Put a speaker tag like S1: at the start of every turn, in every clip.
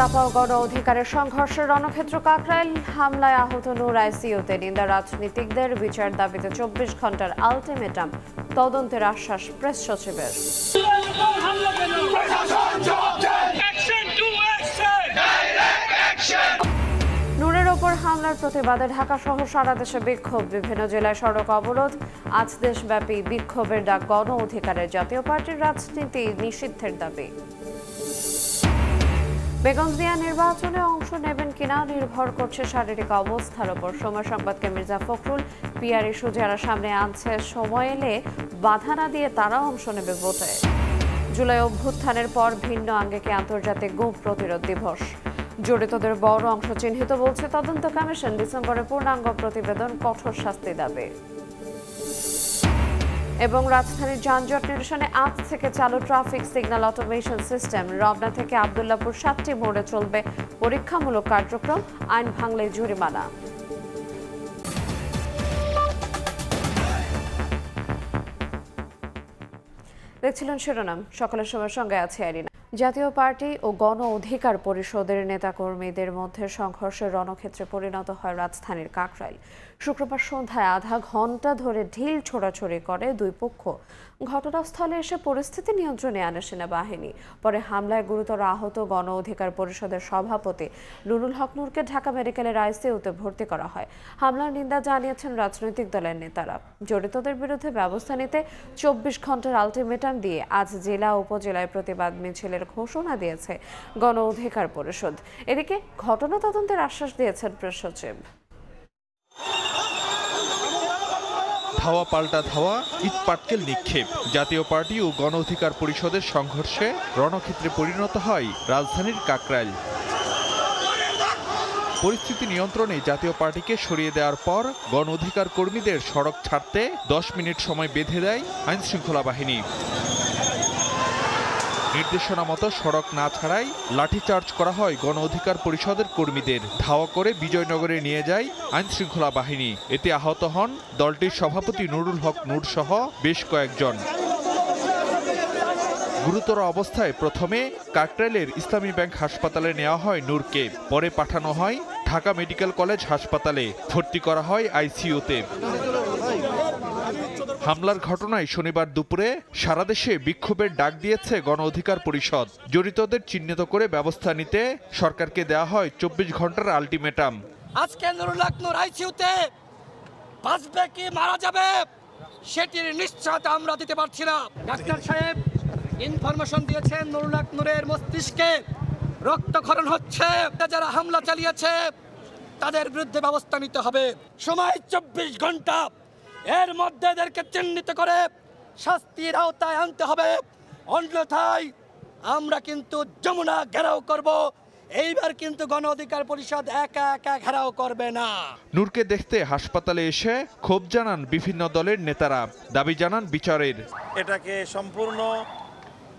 S1: চাপা ও গণ অধিকারের সংঘর্ষের রণক্ষেত্র কাকরাইল হামলায় আহত নূর আইসিইউতে নিন্দা রাজনীতিকদের বিচার দাবিতে ২৪ ঘন্টার আলটিমেটাম তদন্তের আশ্বাস প্রেস সচিবের। নূরের ওপর হামলার প্রতিবাদে ঢাকা সহ সারা দেশে বিক্ষোভ, বিভিন্ন জেলায় সড়ক অবরোধ। আজ দেশব্যাপী বিক্ষোভের ডাক গণ অধিকারের জাতীয় পার্টির রাজনীতি নিষিদ্ধের দাবি। বেগম জিয়া নির্বাচনে অংশ নেবেন কিনা নির্ভর করছে শারীরিক অবস্থার ওপর। সময় সংবাদকে মির্জা ফখরুল পিআর ইস্যু যারা সামনে আনছে, সময় এলে বাধা না দিয়ে তারা অংশ নেবে ভোটে। জুলাই অভ্যুত্থানের পর ভিন্ন আঙ্গিকে আন্তর্জাতিক গুম প্রতিরোধ দিবস। জড়িতদের বড় অংশ চিহ্নিত বলছে তদন্ত কমিশন। ডিসেম্বরে পূর্ণাঙ্গ প্রতিবেদন, কঠোর শাস্তি দাবি। এবং রাজধানীর যানজট নিরসনে আজ থেকে চালু traffic signal automation system. Ramna থেকে আব্দুল্লাহপুর ৭টি মোড়ে চলবে পরীক্ষামূলক কার্যক্রম, আইন ভাঙলে জরিমানা। দেখছিলেন শিরোনাম, সকালের সময়ের সঙ্গে আছে আরিনা। জাতীয় পার্টি ও গণ অধিকার পরিষদের নেতাকর্মীদের মধ্যে সংঘর্ষের রণক্ষেত্রে পরিণত হয় রাজধানীর কাকরাইল। শুক্রবার সন্ধ্যায় আধা ঘন্টা ধরে ঢিল ছোড়াছড়ি করে দুই পক্ষ। ঘটনাস্থলে এসে পরিস্থিতি নিয়ন্ত্রণে আনে সেনাবাহিনী। পরে হামলায় গুরুতর আহত গণ অধিকার পরিষদের সভাপতি নুরুল হক নূরকে ঢাকা মেডিকেলের আইসিইউতে ভর্তি করা হয়। হামলার নিন্দা জানিয়েছেন রাজনৈতিক দলের নেতারা। জড়িতদের বিরুদ্ধে ব্যবস্থা নিতে ২৪ ঘন্টার আলটিমেটাম দিয়ে আজ জেলা উপজেলায় প্রতিবাদ মিছিলের ঘোষণা দিয়েছে গণ অধিকার পরিষদ। এদিকে ঘটনা তদন্তের আশ্বাস দিয়েছেন প্রেস সচিব।
S2: ধাওয়া পাল্টা ধাওয়া, ইট পাটকেল নিক্ষেপ। জাতীয় পার্টি ও গণ অধিকার পরিষদের সংঘর্ষে রণক্ষেত্রে পরিণত হয় রাজধানীর কাকরাইল। পরিস্থিতি নিয়ন্ত্রণে জাতীয় পার্টিকে সরিয়ে দেওয়ার পর গণ অধিকার কর্মীদের সড়ক ছাড়তে ১০ মিনিট সময় বেঁধে দেয় আইন শৃঙ্খলা বাহিনী। নির্দেশনা মতো সড়ক না ছাড়াই লাঠিচার্জ করা হয় গণ অধিকার পরিষদের কর্মীদের। ধাওয়া করে বিজয়নগরে নিয়ে যায় আইন শৃঙ্খলা বাহিনী। এতে আহত হন দলটির সভাপতি নুরুল হক নূর সহ বেশ কয়েকজন। গুরুতর অবস্থায় প্রথমে কাকরাইলের ইসলামী ব্যাংক হাসপাতালে নেওয়া হয় নূরকে, পরে পাঠানো হয় ঢাকা মেডিকেল কলেজ হাসপাতালে, ভর্তি করা হয় আইসিইউতে। হামলার ঘটনায় শনিবার দুপুরে সারা দেশে বিক্ষোভের ডাক দিয়েছে গণ অধিকার পরিষদ। জড়িতদের চিহ্নিত করে ব্যবস্থা নিতে সরকারকে দেওয়া হয় ২৪ ঘন্টার আলটিমেটাম।
S3: আজকে নুরুল হক নূর আইসিইউতে বাঁচবে কি মারা যাবে সেটির নিশ্চয়তা আমরা দিতে পারছি না। ডাক্তার সাহেব ইনফরমেশন দিয়েছেন নুরুল হক নূরের মস্তিষ্কে রক্তক্ষরণ হচ্ছে। যারা হামলা চালিয়েছে তাদের বিরুদ্ধে ব্যবস্থা নিতে হবে। সময় ২৪ ঘন্টা, এর মধ্যে এদেরকে চিহ্নিত করে শাস্তির আওতায় আনতে হবে, অন্যথায় আমরা কিন্তু যমুনা ঘেরাও করব। এইবার কিন্তু গণ অধিকার পরিষদ একা একা ঘেরাও করবে না।
S2: নূরকে দেখতে হাসপাতালে এসে ক্ষোভ জানান বিভিন্ন দলের নেতারা, দাবি জানান বিচারের।
S4: এটাকে সম্পূর্ণ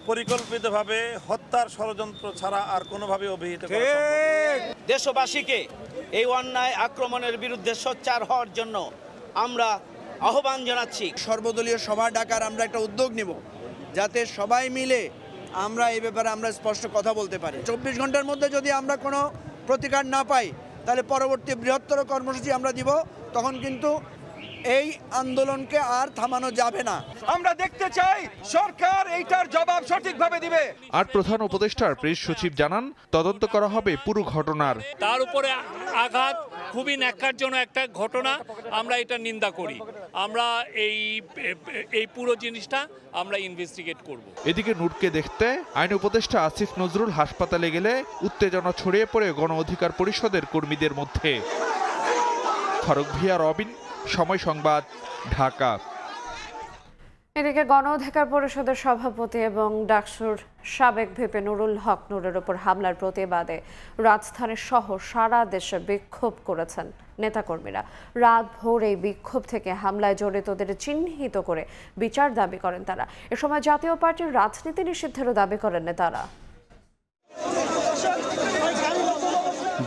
S4: পরিকল্পিতভাবে হত্যার ষড়যন্ত্র ছাড়া আর কোনোভাবে অভিহিত করা সম্ভব নয়।
S5: দেশবাসীকে এই অন্যায় আক্রমণের বিরুদ্ধে সোচ্চার হওয়ার জন্য আমরা আহ্বান জানাচ্ছি।
S6: সর্বদলীয় সভা ডাকার আমরা একটা উদ্যোগ নেব, যাতে সবাই মিলে আমরা এই ব্যাপারে আমরা স্পষ্ট কথা বলতে পারি। ২৪ ঘন্টার মধ্যে যদি আমরা কোনো প্রতিকার না পাই, তাহলে পরবর্তী বৃহত্তর কর্মসূচি আমরা দিব। তখন কিন্তু এই আন্দোলনকে আর থামানো যাবে না।
S7: আমরা দেখতে চাই সরকার এইটার জবাব সঠিকভাবে দিবে।
S2: আর প্রধান উপদেষ্টার প্রেস সচিব জানান, তদন্ত করা হবে পুরো ঘটনার।
S8: তার উপরে আঘাত খুবই ন্যাক্কারজনক একটা ঘটনা, আমরা এটা নিন্দা করি। আমরা এই পুরো জিনিসটা আমরা ইনভেস্টিগেট করব।
S2: এদিকে নূরকে দেখতে আইন উপদেষ্টা আসিফ নজরুল হাসপাতালে গেলে উত্তেজনা ছড়িয়ে পড়ে গণ অধিকার পরিষদের কর্মীদের মধ্যে। ফারুক ভিয়া, রবিন, সময় সংবাদ, ঢাকা।
S1: এদিকে গণ অধিকার পরিষদের সভাপতি এবং ডাকসুর সাবেক ভিপি নুরুল হক নূরের উপর হামলার প্রতিবাদে রাজধানী সহ সারা দেশে বিক্ষোভ করেছেন নেতাকর্মীরা। রাত ভোর এই বিক্ষোভ থেকে হামলায় জড়িতদের চিহ্নিত করে বিচার দাবি করেন তারা। এ সময় জাতীয় পার্টির রাজনীতি নিষিদ্ধেরও দাবি করেন নেতারা।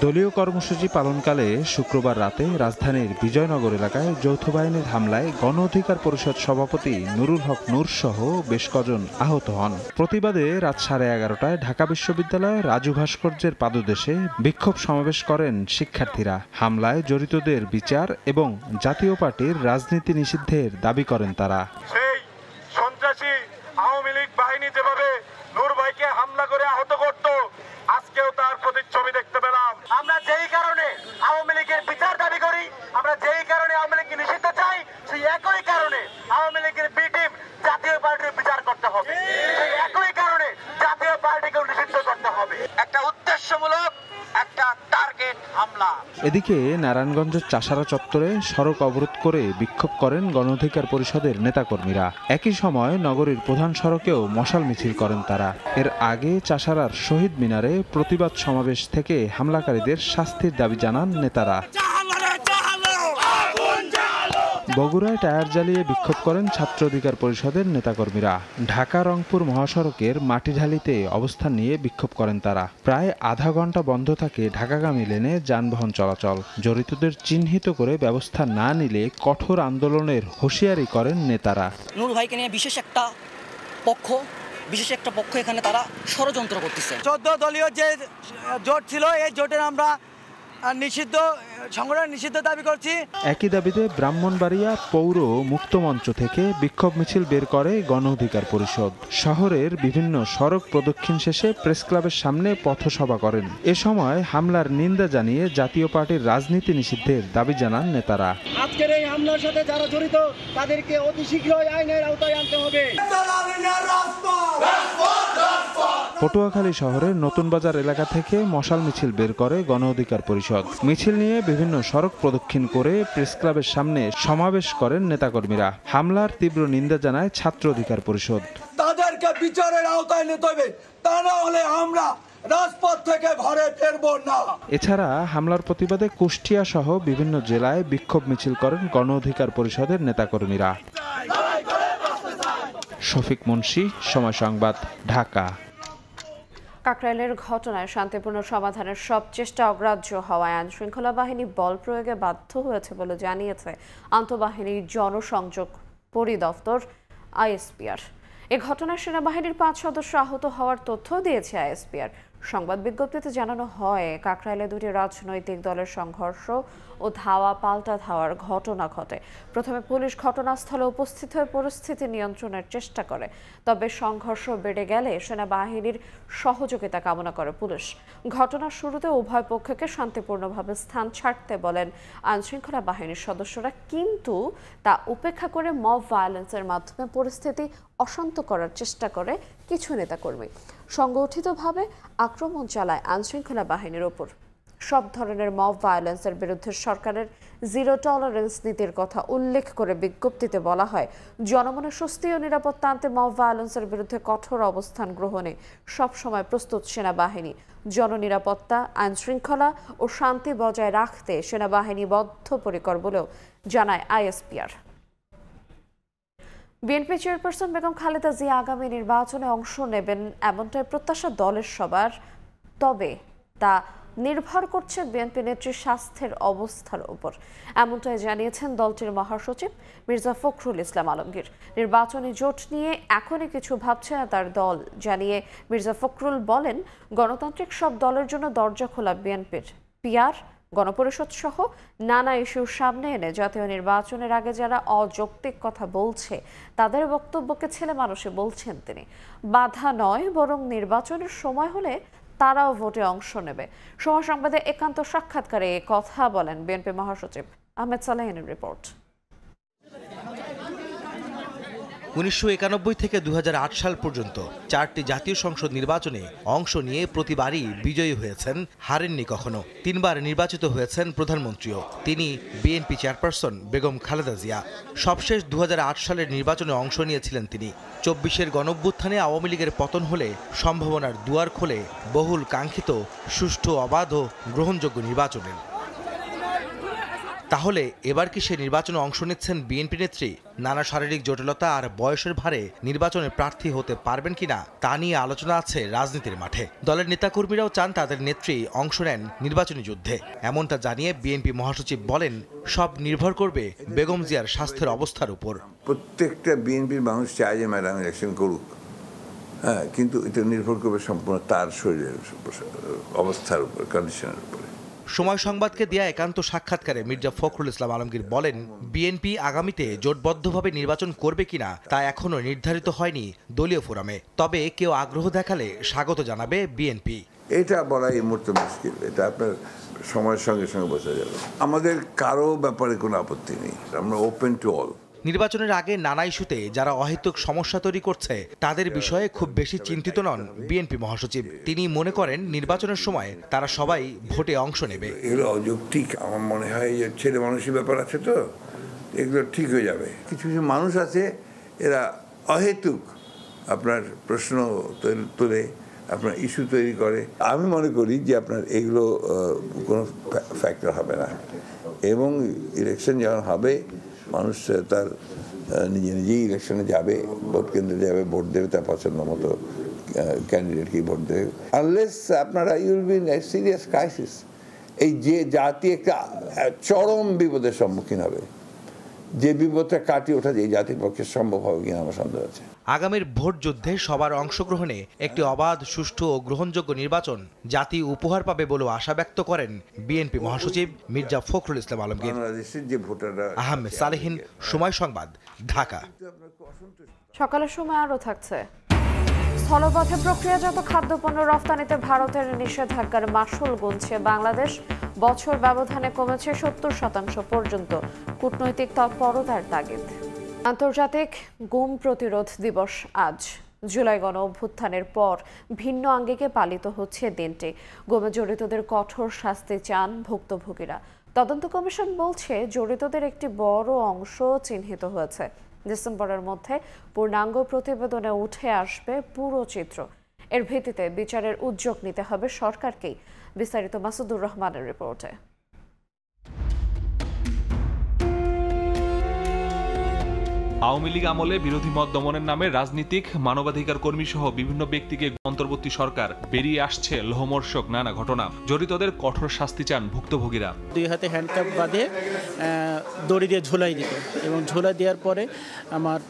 S9: দলীয় কর্মসূচি পালনকালে শুক্রবার রাতে রাজধানীর বিজয়নগর এলাকায় যৌথ বাহিনীর হামলায় গণ অধিকার পরিষদ সভাপতি নুরুল হক নূর সহ বেশ কজন আহত হন। প্রতিবাদে রাত 11:30টায় ঢাকা বিশ্ববিদ্যালয়ের রাজু ভাস্কর্যের পাদদেশে বিক্ষোভ সমাবেশ করেন শিক্ষার্থীরা। হামলায় জড়িতদের বিচার এবং জাতীয় পার্টির রাজনীতি নিষিদ্ধের দাবি করেন তারা।
S10: সেই সন্ত্রাসী আওয়ামী লীগ বাহিনী যেভাবে নূর ভাইকে হামলা করে আহত করত, আজকেও তার প্রতিচ্ছবি দেখতে পেলাম। আমরা যেই কারণে আওয়ামী লীগের বিচার দাবি করি, আমরা যেই কারণে আওয়ামী লীগকে নিষিদ্ধ চাই, সেই একই কারণে আওয়ামী লীগের বি টিম জাতীয় পার্টির বিচার করতে হবে। সেই একই কারণে জাতীয় পার্টিকেও নিষিদ্ধ করতে হবে। একটা উদ্দেশ্যমূলক একটা টার্গেট হামলা।
S9: এদিকে নারায়ণগঞ্জের চাষারা চত্বরে সড়ক অবরোধ করে বিক্ষোভ করেন গণ অধিকার পরিষদের নেতাকর্মীরা। একই সময় নগরীর প্রধান সড়কেও মশাল মিছিল করেন তারা। এর আগে চাষারার শহীদ মিনারে প্রতিবাদ সমাবেশ থেকে হামলাকারীদের শাস্তির দাবি জানান নেতারা। বগুড়ায় টায়ার জ্বালিয়ে বিক্ষোভ করেন ছাত্র অধিকার পরিষদের নেতাকর্মীরা। ঢাকা রংপুর মহাসড়কের মাটিঢালিতে অবস্থান নিয়ে বিক্ষোভ করেন তারা। প্রায় আধা ঘন্টা বন্ধ থাকে ঢাকাগামী লেনে যানবাহন চলাচল। জড়িতদের চিহ্নিত করে ব্যবস্থা না নিলে কঠোর আন্দোলনের হুঁশিয়ারি করেন নেতারা।
S11: নূর ভাইকে নিয়ে বিশেষ একটা পক্ষ এখানে তারা ষড়যন্ত্র করতেছে।
S6: 14 দলীয় যে জোট ছিল, এই জোটের আমরা সংগঠন নিষিদ্ধ দাবি করছি।
S9: একই দাবিতে ব্রাহ্মণবাড়িয়া পৌর মুক্ত মঞ্চ থেকে বিক্ষোভ মিছিল বের করে গণ অধিকার পরিষদ। শহরের বিভিন্ন সড়ক প্রদক্ষিণ শেষে প্রেস ক্লাবের সামনে পথসভা করেন। এ সময় হামলার নিন্দা জানিয়ে জাতীয় পার্টির রাজনীতি নিষিদ্ধের দাবি জানান নেতারা।
S3: আজকের এই হামলার সাথে যারা জড়িত তাদেরকে অতি শীঘ্রই আইনের আওতায় আনতে হবে।
S9: পটুয়াখালী শহরের নতুন বাজার এলাকা থেকে মশাল মিছিল বের করে গণ অধিকার পরিষদ। মিছিল নিয়ে বিভিন্ন সড়ক প্রদক্ষিণ করে প্রেস ক্লাবের সামনে সমাবেশ করেন নেতাকর্মীরা। হামলার তীব্র নিন্দা জানায় ছাত্র অধিকার পরিষদ।
S7: তাদেরকে বিচারের আওতায় নিতে হবে, তা না হলে আমরা রাজপথ থেকে ঘরে ফিরবো না।
S9: এছাড়া হামলার প্রতিবাদে কুষ্টিয়া সহ বিভিন্ন জেলায় বিক্ষোভ মিছিল করেন গণ অধিকার পরিষদের নেতাকর্মীরা। শফিক মুন্সি, সময় সংবাদ, ঢাকা।
S1: কাকরাইলের ঘটনায় শান্তিপূর্ণ সমাধানের সব চেষ্টা অগ্রাহ্য হওয়ায় আইনশৃঙ্খলা বাহিনী বল প্রয়োগে বাধ্য হয়েছে বলে জানিয়েছে আন্তঃবাহিনী জনসংযোগ পরিদপ্তর আইএসপিআর। এ ঘটনায় সেনাবাহিনীর 5 সদস্য আহত হওয়ার তথ্য দিয়েছে আইএসপিআর। সংবাদ বিজ্ঞপ্তিতে জানানো হয়, কাকরাইলে দুটি রাজনৈতিক দলের সংঘর্ষ ও ধাওয়া পাল্টা ধাওয়ার ঘটনা ঘটে। প্রথমে পুলিশ ঘটনাস্থলে উপস্থিত হয়ে পরিস্থিতি নিয়ন্ত্রণের চেষ্টা করে, তবে সংঘর্ষ বেড়ে গেলে সেনাবাহিনীর সহযোগিতা কামনা করে পুলিশ। ঘটনার শুরুতে উভয় পক্ষকে শান্তিপূর্ণভাবে স্থান ছাড়তে বলেন আইনশৃঙ্খলা বাহিনীর সদস্যরা, কিন্তু তা উপেক্ষা করে মব ভায়োলেন্সের মাধ্যমে পরিস্থিতি অশান্ত করার চেষ্টা করে কিছু নেতাকর্মী। সংগঠিতভাবে আক্রমণ চালায় আইনশৃঙ্খলা বাহিনীর ওপর। সব ধরনের মব ভায়োলেন্সের বিরুদ্ধে সরকারের জিরো টলারেন্স নীতির কথা উল্লেখ করে বিজ্ঞপ্তিতে বলা হয়, জনমনে স্বস্তি ও নিরাপত্তা আনতে মব ভায়োলেন্সের বিরুদ্ধে কঠোর অবস্থান গ্রহণে সবসময় প্রস্তুত সেনাবাহিনী। জননিরাপত্তা, আইনশৃঙ্খলা ও শান্তি বজায় রাখতে সেনাবাহিনী বদ্ধপরিকর বলেও জানায় ISPR. BNP chairperson Begum Khaleda Zia আগামী নির্বাচনে অংশ নেবেন এমনটাই প্রত্যাশা দলের সবার, তবে তা নির্ভর করছে বিএনপি নেত্রীর স্বাস্থ্যের অবস্থার উপর। এমনটাই জানিয়েছেন দলটির মহাসচিব মির্জা ফখরুল ইসলাম আলমগীর। নির্বাচনী জোট নিয়ে এখনই কিছু ভাবছে না তার দল জানিয়ে মির্জা ফখরুল বলেন, গণতান্ত্রিক সব দলের জন্য দরজা খোলা বিএনপির। পিআর, গণপরিষদ সহ নানা ইস্যুর সামনে এনে জাতীয় নির্বাচনের আগে যারা অযৌক্তিক কথা বলছে তাদের বক্তব্যকে ছেলে মানুষে বলছেন তিনি। বাধা নয়, বরং নির্বাচনের সময় হলে তারাও ভোটে অংশ নেবে। সময় সংবাদে একান্ত সাক্ষাৎকারে এ কথা বলেন বিএনপি মহাসচিব আহমেদ সালেহিনের রিপোর্ট।
S12: 1991 থেকে 2008 সাল পর্যন্ত 4টি জাতীয় সংসদ নির্বাচনে অংশ নিয়ে প্রতিবারই বিজয়ী হয়েছেন, হারেননি কখনো। 3 বার নির্বাচিত হয়েছেন প্রধানমন্ত্রীও। তিনি বিএনপি চেয়ারপারসন বেগম খালেদা জিয়া। সবশেষ 2008 সালের নির্বাচনে অংশ নিয়েছিলেন তিনি। 24-এর গণঅভ্যুত্থানে আওয়ামী লীগের পতন হলে সম্ভাবনার দুয়ার খোলে বহুল কাঙ্ক্ষিত সুষ্ঠু, অবাধ ও গ্রহণযোগ্য নির্বাচনের। তাহলে এবার কি সে নির্বাচনে অংশ নিচ্ছেন বিএনপি নেত্রী? নানা শারীরিক জটিলতা আর বয়সের ভারে নির্বাচনে প্রার্থী হতে পারবেন কিনা তা নিয়ে আলোচনা আছে রাজনীতির মাঠে। দলের নেতাকর্মীরাও চান তাদের নেত্রী অংশ নেন নির্বাচনী যুদ্ধে। এমনটা জানিয়ে বিএনপি মহাসচিব বলেন, সব নির্ভর করবে বেগম জিয়ার স্বাস্থ্যের অবস্থার উপর।
S13: প্রত্যেকটা বিএনপির মানুষ চায় যে ম্যাডাম ইলেকশন করুক, হ্যাঁ, কিন্তু এটা নির্ভর করবে সম্পূর্ণ তার শরীরের অবস্থার উপর, কন্ডিশনের উপরে।
S12: সময় সংবাদকে দেয়া একান্ত সাক্ষাৎকারে মির্জা ফখরুল ইসলাম আলমগীর বলেন, বিএনপি আগামীতে জোটবদ্ধভাবে নির্বাচন করবে কিনা তা এখনো নির্ধারিত হয়নি দলীয় ফোরামে। তবে কেউ আগ্রহ দেখালে স্বাগত জানাবে বিএনপি।
S13: এটা বলা এই মুহূর্তে মুশকিল, এটা আপনার সময়ের সঙ্গে সঙ্গে বোঝা যাবে। আমাদের কারো ব্যাপারে কোনো আপত্তি নেই, আমরা ওপেন টু অল।
S12: নির্বাচনের আগে নানা ইস্যুতে যারা অহেতুক সমস্যা তৈরি করছে তাদের বিষয়ে খুব বেশি চিন্তিত নন বিএনপি মহাসচিব। তিনি মনে করেন নির্বাচনের সময় তারা সবাই ভোটে অংশ নেবে।
S13: এগুলো অযৌক্তিক আমার মনে হয়, যে ছেলে মানুষের ব্যাপার আছে, তো এগুলো ঠিক হয়ে যাবে। কিছু কিছু মানুষ আছে এরা অহেতুক আপনার প্রশ্ন তুলে আপনার ইস্যু তৈরি করে। আমি মনে করি যে আপনার এগুলো কোনো ফ্যাক্টর হবে না, এবং ইলেকশন যখন হবে মানুষ তার নিজেই ইলেকশনে যাবে, ভোট কেন্দ্রে যাবে, ভোট দেবে, তার পছন্দ মতো ক্যান্ডিডেটকেই ভোট দেবে। আনলেস আপনারা you'll be in a serious crisis, এই যে জাতি একটা চরম বিপদের সম্মুখীন হবে, যে বিপদটা কাটিয়ে ওঠা এই জাতির পক্ষে সম্ভব হবে কিনা আমার সন্দেহ আছে।
S12: আগামীর ভোট যুদ্ধে সবার অংশগ্রহণে একটি অবাধ, সুষ্ঠু ও গ্রহণযোগ্য নির্বাচন জাতি উপহার পাবে বলেও আশা ব্যক্ত করেন বিএনপি মহাসচিব মির্জা ফখরুল ইসলাম আলমগীর। আহমেদ সালেহীন, সময় সংবাদ, ঢাকা।
S1: সকালের সময় আরও থাকছে, স্থলপথে প্রক্রিয়াজাত খাদ্যপণ্য রফতানিতে ভারতের নিষেধাজ্ঞার মাশুল গুনছে বাংলাদেশ। বছর ব্যবধানে কমেছে 70% পর্যন্ত। কূটনৈতিক তৎপরতার তাগিদ। আন্তর্জাতিক গুম প্রতিরোধ দিবস আজ। জুলাই গণ অভ্যুত্থানের পর ভিন্ন আঙ্গিকে পালিত হচ্ছে দিনটি। গুমে জড়িতদের কঠোর শাস্তি চান ভুক্তভোগীরা। তদন্ত কমিশন বলছে জড়িতদের একটি বড় অংশ চিহ্নিত হয়েছে। ডিসেম্বরের মধ্যে পূর্ণাঙ্গ প্রতিবেদনে উঠে আসবে পুরো চিত্র। এর ভিত্তিতে বিচারের উদ্যোগ নিতে হবে সরকারকেই। বিস্তারিত মাসুদুর রহমানের রিপোর্টে।
S14: আওয়ামী লীগ আমলে বিরোধী মত দমনের নামে রাজনীতিক, মানবাধিকার কর্মী সহ বিভিন্ন ব্যক্তিকে অন্তর্বর্তী সরকার বেরিয়ে আসছে লোমহর্ষক নানা ঘটনা। জড়িতদের কঠোর শাস্তি চান ভুক্তভোগীরা।
S15: 2 হাতে হ্যান্ডকাপ বাঁধে দড়ি দিয়ে ঝুলাই দিত, এবং ঝুলাই দেওয়ার পরে আমার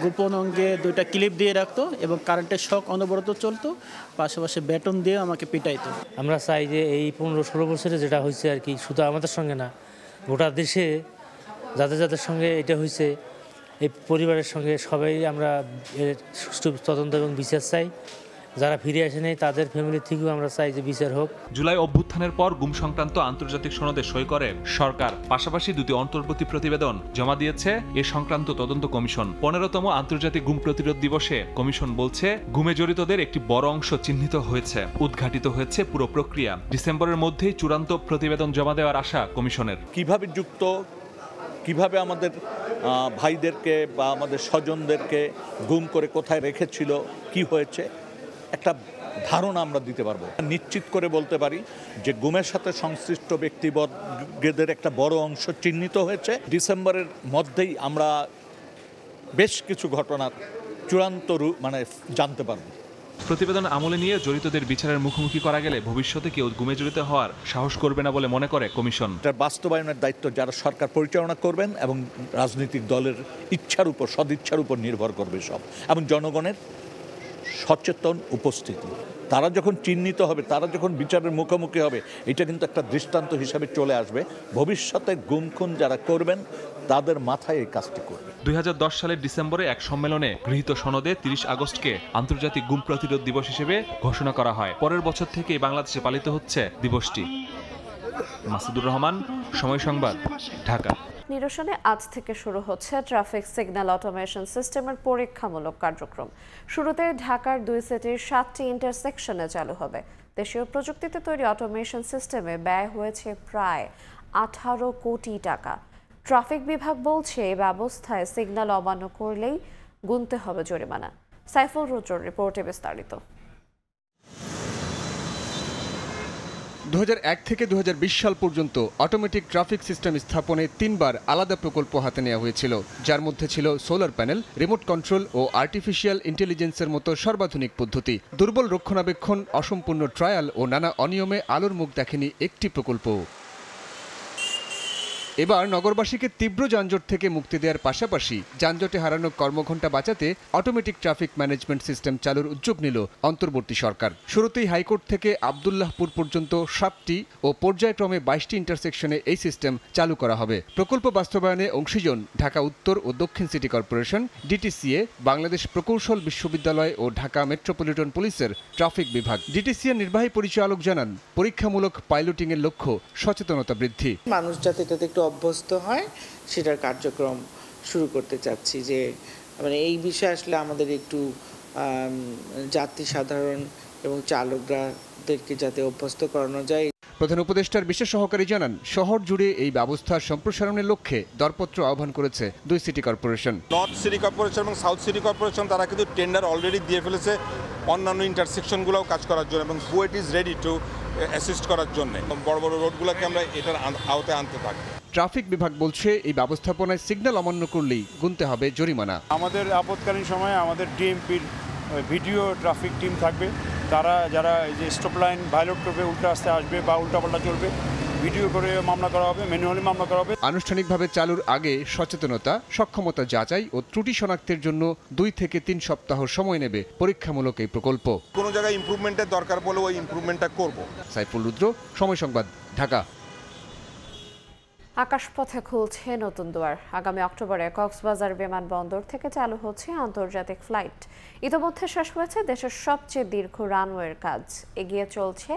S15: গোপন অঙ্গে 2টা ক্লিপ দিয়ে রাখতো, এবং কারেন্টের শক অনবরত চলতো, পাশাপাশি ব্যাটন দিয়ে আমাকে পিটাইতো।
S16: আমরা চাই যে এই 15-16 বছরে যেটা হয়েছে আর কি, শুধু আমাদের সঙ্গে না, গোটা দেশে যাদের সঙ্গে এটা হয়েছে, এই পরিবারের সঙ্গে সবাই আমরা সুষ্ঠু তদন্ত এবং বিচার চাই। যারা ফিরে আসে নাই তাদের ফ্যামিলি থেকেও আমরা চাই যে বিচার হোক।
S14: জুলাই অভ্যুত্থানের পর গুম সংক্রান্ত আন্তর্জাতিক সনদে সই করে সরকার। পাশাপাশি 2টি অন্তর্বর্তী প্রতিবেদন জমা দিয়েছে এ সংক্রান্ত তদন্ত কমিশন। 15তম আন্তর্জাতিক গুম প্রতিরোধ দিবসে কমিশন বলছে গুমে জড়িতদের একটি বড় অংশ চিহ্নিত হয়েছে, উদ্ঘাটিত হয়েছে পুরো প্রক্রিয়া। ডিসেম্বরের মধ্যেই চূড়ান্ত প্রতিবেদন জমা দেওয়ার আশা কমিশনের।
S17: কিভাবে আমাদের ভাইদেরকে বা আমাদের স্বজনদেরকে গুম করে কোথায় রেখেছিল, কি হয়েছে, একটা ধারণা আমরা দিতে পারবো। নিশ্চিত করে বলতে পারি যে গুমের সাথে সংশ্লিষ্ট ব্যক্তিবর্গদের একটা বড় অংশ চিহ্নিত হয়েছে। ডিসেম্বরের মধ্যেই আমরা বেশ কিছু ঘটনার চূড়ান্ত জানতে পারবো।
S14: প্রতিবেদন আমলে নিয়ে জড়িতদের বিচারের মুখোমুখি করা গেলে ভবিষ্যতে কেউ গুমে জড়িত হওয়ার সাহস করবে না বলে মনে করে কমিশন।
S17: এটার বাস্তবায়নের দায়িত্ব যারা সরকার পরিচালনা করবেন এবং রাজনৈতিক দলের ইচ্ছার উপর, সদিচ্ছার উপর নির্ভর করবে সব, এবং জনগণের সচেতন উপস্থিতি। তারা যখন চিহ্নিত হবে, তারা যখন বিচারের মুখোমুখি হবে, এটা কিন্তু একটা দৃষ্টান্ত হিসাবে চলে আসবে। ভবিষ্যতে গুম খুন যারা করবেন তাদের মাথায় এই কাজটি করবে।
S14: 2010 সালের ডিসেম্বরে এক সম্মেলনে গৃহীত সনদে 30 আগস্টকে আন্তর্জাতিক গুম প্রতিরোধ দিবস হিসেবে ঘোষণা করা হয়। পরের বছর থেকে বাংলাদেশে পালিত হচ্ছে দিবসটি। মাসুদুর রহমান, সময় সংবাদ, ঢাকা।
S1: নিরসনে আজ থেকে শুরু হচ্ছে ট্রাফিক সিগন্যাল অটোমেশন সিস্টেমের পরীক্ষামূলক কার্যক্রম। শুরুতে ঢাকার 2 সিটির 7টি ইন্টারসেকশনে চালু হবে। দেশীয় প্রযুক্তিতে তৈরি অটোমেশন সিস্টেমে ব্যয় হয়েছে প্রায় 18 কোটি টাকা। ট্রাফিক বিভাগ বলছে এই ব্যবস্থায় সিগন্যাল অমান্য করলেই গুনতে হবে জরিমানা। সাইফুল রুদ্রর রিপোর্টে বিস্তারিত।
S18: 2001 থেকে 2020 সাল পর্যন্ত অটোমেটিক ট্রাফিক সিস্টেম স্থাপনে 3 বার আলাদা প্রকল্প হাতে নেওয়া হয়েছিল, যার মধ্যে ছিল সোলার প্যানেল, রিমোট কন্ট্রোল ও আর্টিফিশিয়াল ইন্টেলিজেন্সের মতো সর্বাধুনিক পদ্ধতি। দুর্বল রক্ষণাবেক্ষণ, অসম্পূর্ণ ট্রায়াল ও নানা অনিয়মে আলোর মুখ দেখেনি একটি প্রকল্প। এবার নগরবাসীকে তীব্র যানজট থেকে মুক্তি দেওয়ার পাশাপাশি যানজটে হারানো কর্মঘণ্টা বাঁচাতে অটোমেটিক ট্রাফিক ম্যানেজমেন্ট সিস্টেম চালুর উদ্যোগ নিল অন্তর্বর্তী সরকার। শুরুতেই হাইকোর্ট থেকে আব্দুল্লাহপুর পর্যন্ত 7টি ও পর্যায়ক্রমে 22টি ইন্টারসেকশনে এই সিস্টেম চালু করা হবে। প্রকল্প বাস্তবায়নে অংশীজন ঢাকা উত্তর ও দক্ষিণ সিটি কর্পোরেশন, ডিটিসিএ, বাংলাদেশ প্রকৌশল বিশ্ববিদ্যালয় ও ঢাকা মেট্রোপলিটন পুলিশের ট্রাফিক বিভাগ। ডিটিসিএ নির্বাহী পরিচালক জানান, পরীক্ষামূলক পাইলটিংয়ের লক্ষ্য সচেতনতা বৃদ্ধি।
S19: মানুষ যাতে এটাতে একটু অভ্যস্ত হয় সেটার কার্যক্রম শুরু করতে চাচ্ছি, যে মানে এই বিষয়ে আসলে আমাদের একটু যাত্রী সাধারণ এবং চালকদেরকে যাতে অভ্যস্ত করানো যায়।
S18: প্রধান উপদেষ্টার বিশেষ সহকারী জানান, শহর জুড়ে এই ব্যবস্থার সম্প্রসারণের লক্ষ্যে দরপত্র আহ্বান করেছে 2 city corporation.
S4: North city corporation এবং সাউথ সিটি কর্পোরেশন তারা কিন্তু টেন্ডার অলরেডি দিয়ে ফেলেছে অন্যান্য ইন্টারসেকশনগুলোও কাজ করার জন্য, এবং KUET is ready to assist করার জন্য। বড় বড় রোডগুলোকে আমরা এটার আওতায় আনতে থাকবো।
S18: ট্রাফিক বিভাগ বলছে, এই ব্যবস্থাপনায় সিগন্যাল অমান্য করলেই গুনতে হবে জরিমানা।
S20: আমাদের আপৎকালীন সময়ে আমাদের ডিএমপির ভিডিও ট্রাফিক টিম থাকবে, তারা যারা এই যে স্টপ লাইন ভায়োলেট করবে, উল্টা রাস্তে আসবে বা উল্টাপাল্টা চলবে, ভিডিও করে মামলা করা হবে, ম্যানুয়ালি মামলা করা হবে।
S18: আনুষ্ঠানিকভাবে চালুর আগে সচেতনতা, সক্ষমতা যাচাই ও ত্রুটি শনাক্তের জন্য 2 থেকে 3 সপ্তাহ সময় নেবে পরীক্ষামূলক এই প্রকল্প।
S4: কোনো জায়গায় ইমপ্রুভমেন্টের দরকার পড়লে ওই ইমপ্রুভমেন্টটা করব।
S18: সাইফুল রুদ্র, সময় সংবাদ, ঢাকা।
S1: আকাশপথে খুলছে নতুন দুয়ার। আগামী অক্টোবরে কক্সবাজার বিমানবন্দর থেকে চালু হচ্ছে আন্তর্জাতিক ফ্লাইট। ইতিমধ্যে শেষ হয়েছে দেশের সবচেয়ে দীর্ঘ রানওয়ের কাজ। এগিয়ে চলছে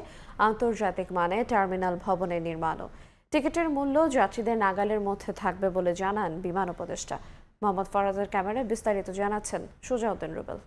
S1: আন্তর্জাতিক মানে টার্মিনাল ভবনের নির্মাণও। টিকিটের মূল্য যাত্রীদের নাগালের মধ্যে থাকবে বলে জানান বিমান উপদেষ্টা। মোহাম্মদ ফরাজের ক্যামেরায় বিস্তারিত জানাচ্ছেন সুজাউদ্দিন রুবেল।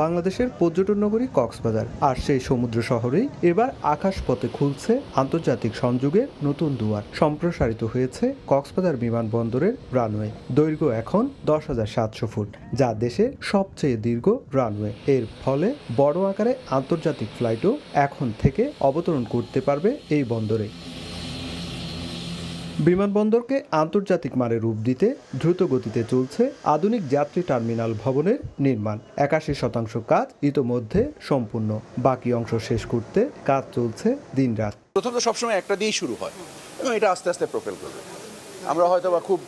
S21: বাংলাদেশের পর্যটন নগরী কক্সবাজার, আর সেই সমুদ্র শহরেই এবার আকাশপথে খুলছে আন্তর্জাতিক সংযোগের নতুন দুয়ার। সম্প্রসারিত হয়েছে কক্সবাজার বিমানবন্দরের রানওয়ে। দৈর্ঘ্য এখন 10,700 ফুট, যা দেশের সবচেয়ে দীর্ঘ রানওয়ে। এর ফলে বড় আকারে আন্তর্জাতিক ফ্লাইটও এখন থেকে অবতরণ করতে পারবে এই বন্দরে। বিমানবন্দরকে আন্তর্জাতিক মানের রূপ দিতে দ্রুত গতিতে চলছে আধুনিক যাত্রী টার্মিনাল ভবনের নির্মাণ। 81% কাজ ইতোমধ্যে সম্পূর্ণ, বাকি অংশ শেষ করতে কাজ চলছে দিনরাত।
S22: প্রথমত সবসময় একটা দিয়েই শুরু হয় এবং এটা আস্তে আস্তে প্রোপেল করবে। আমরা হয়তো বা খুব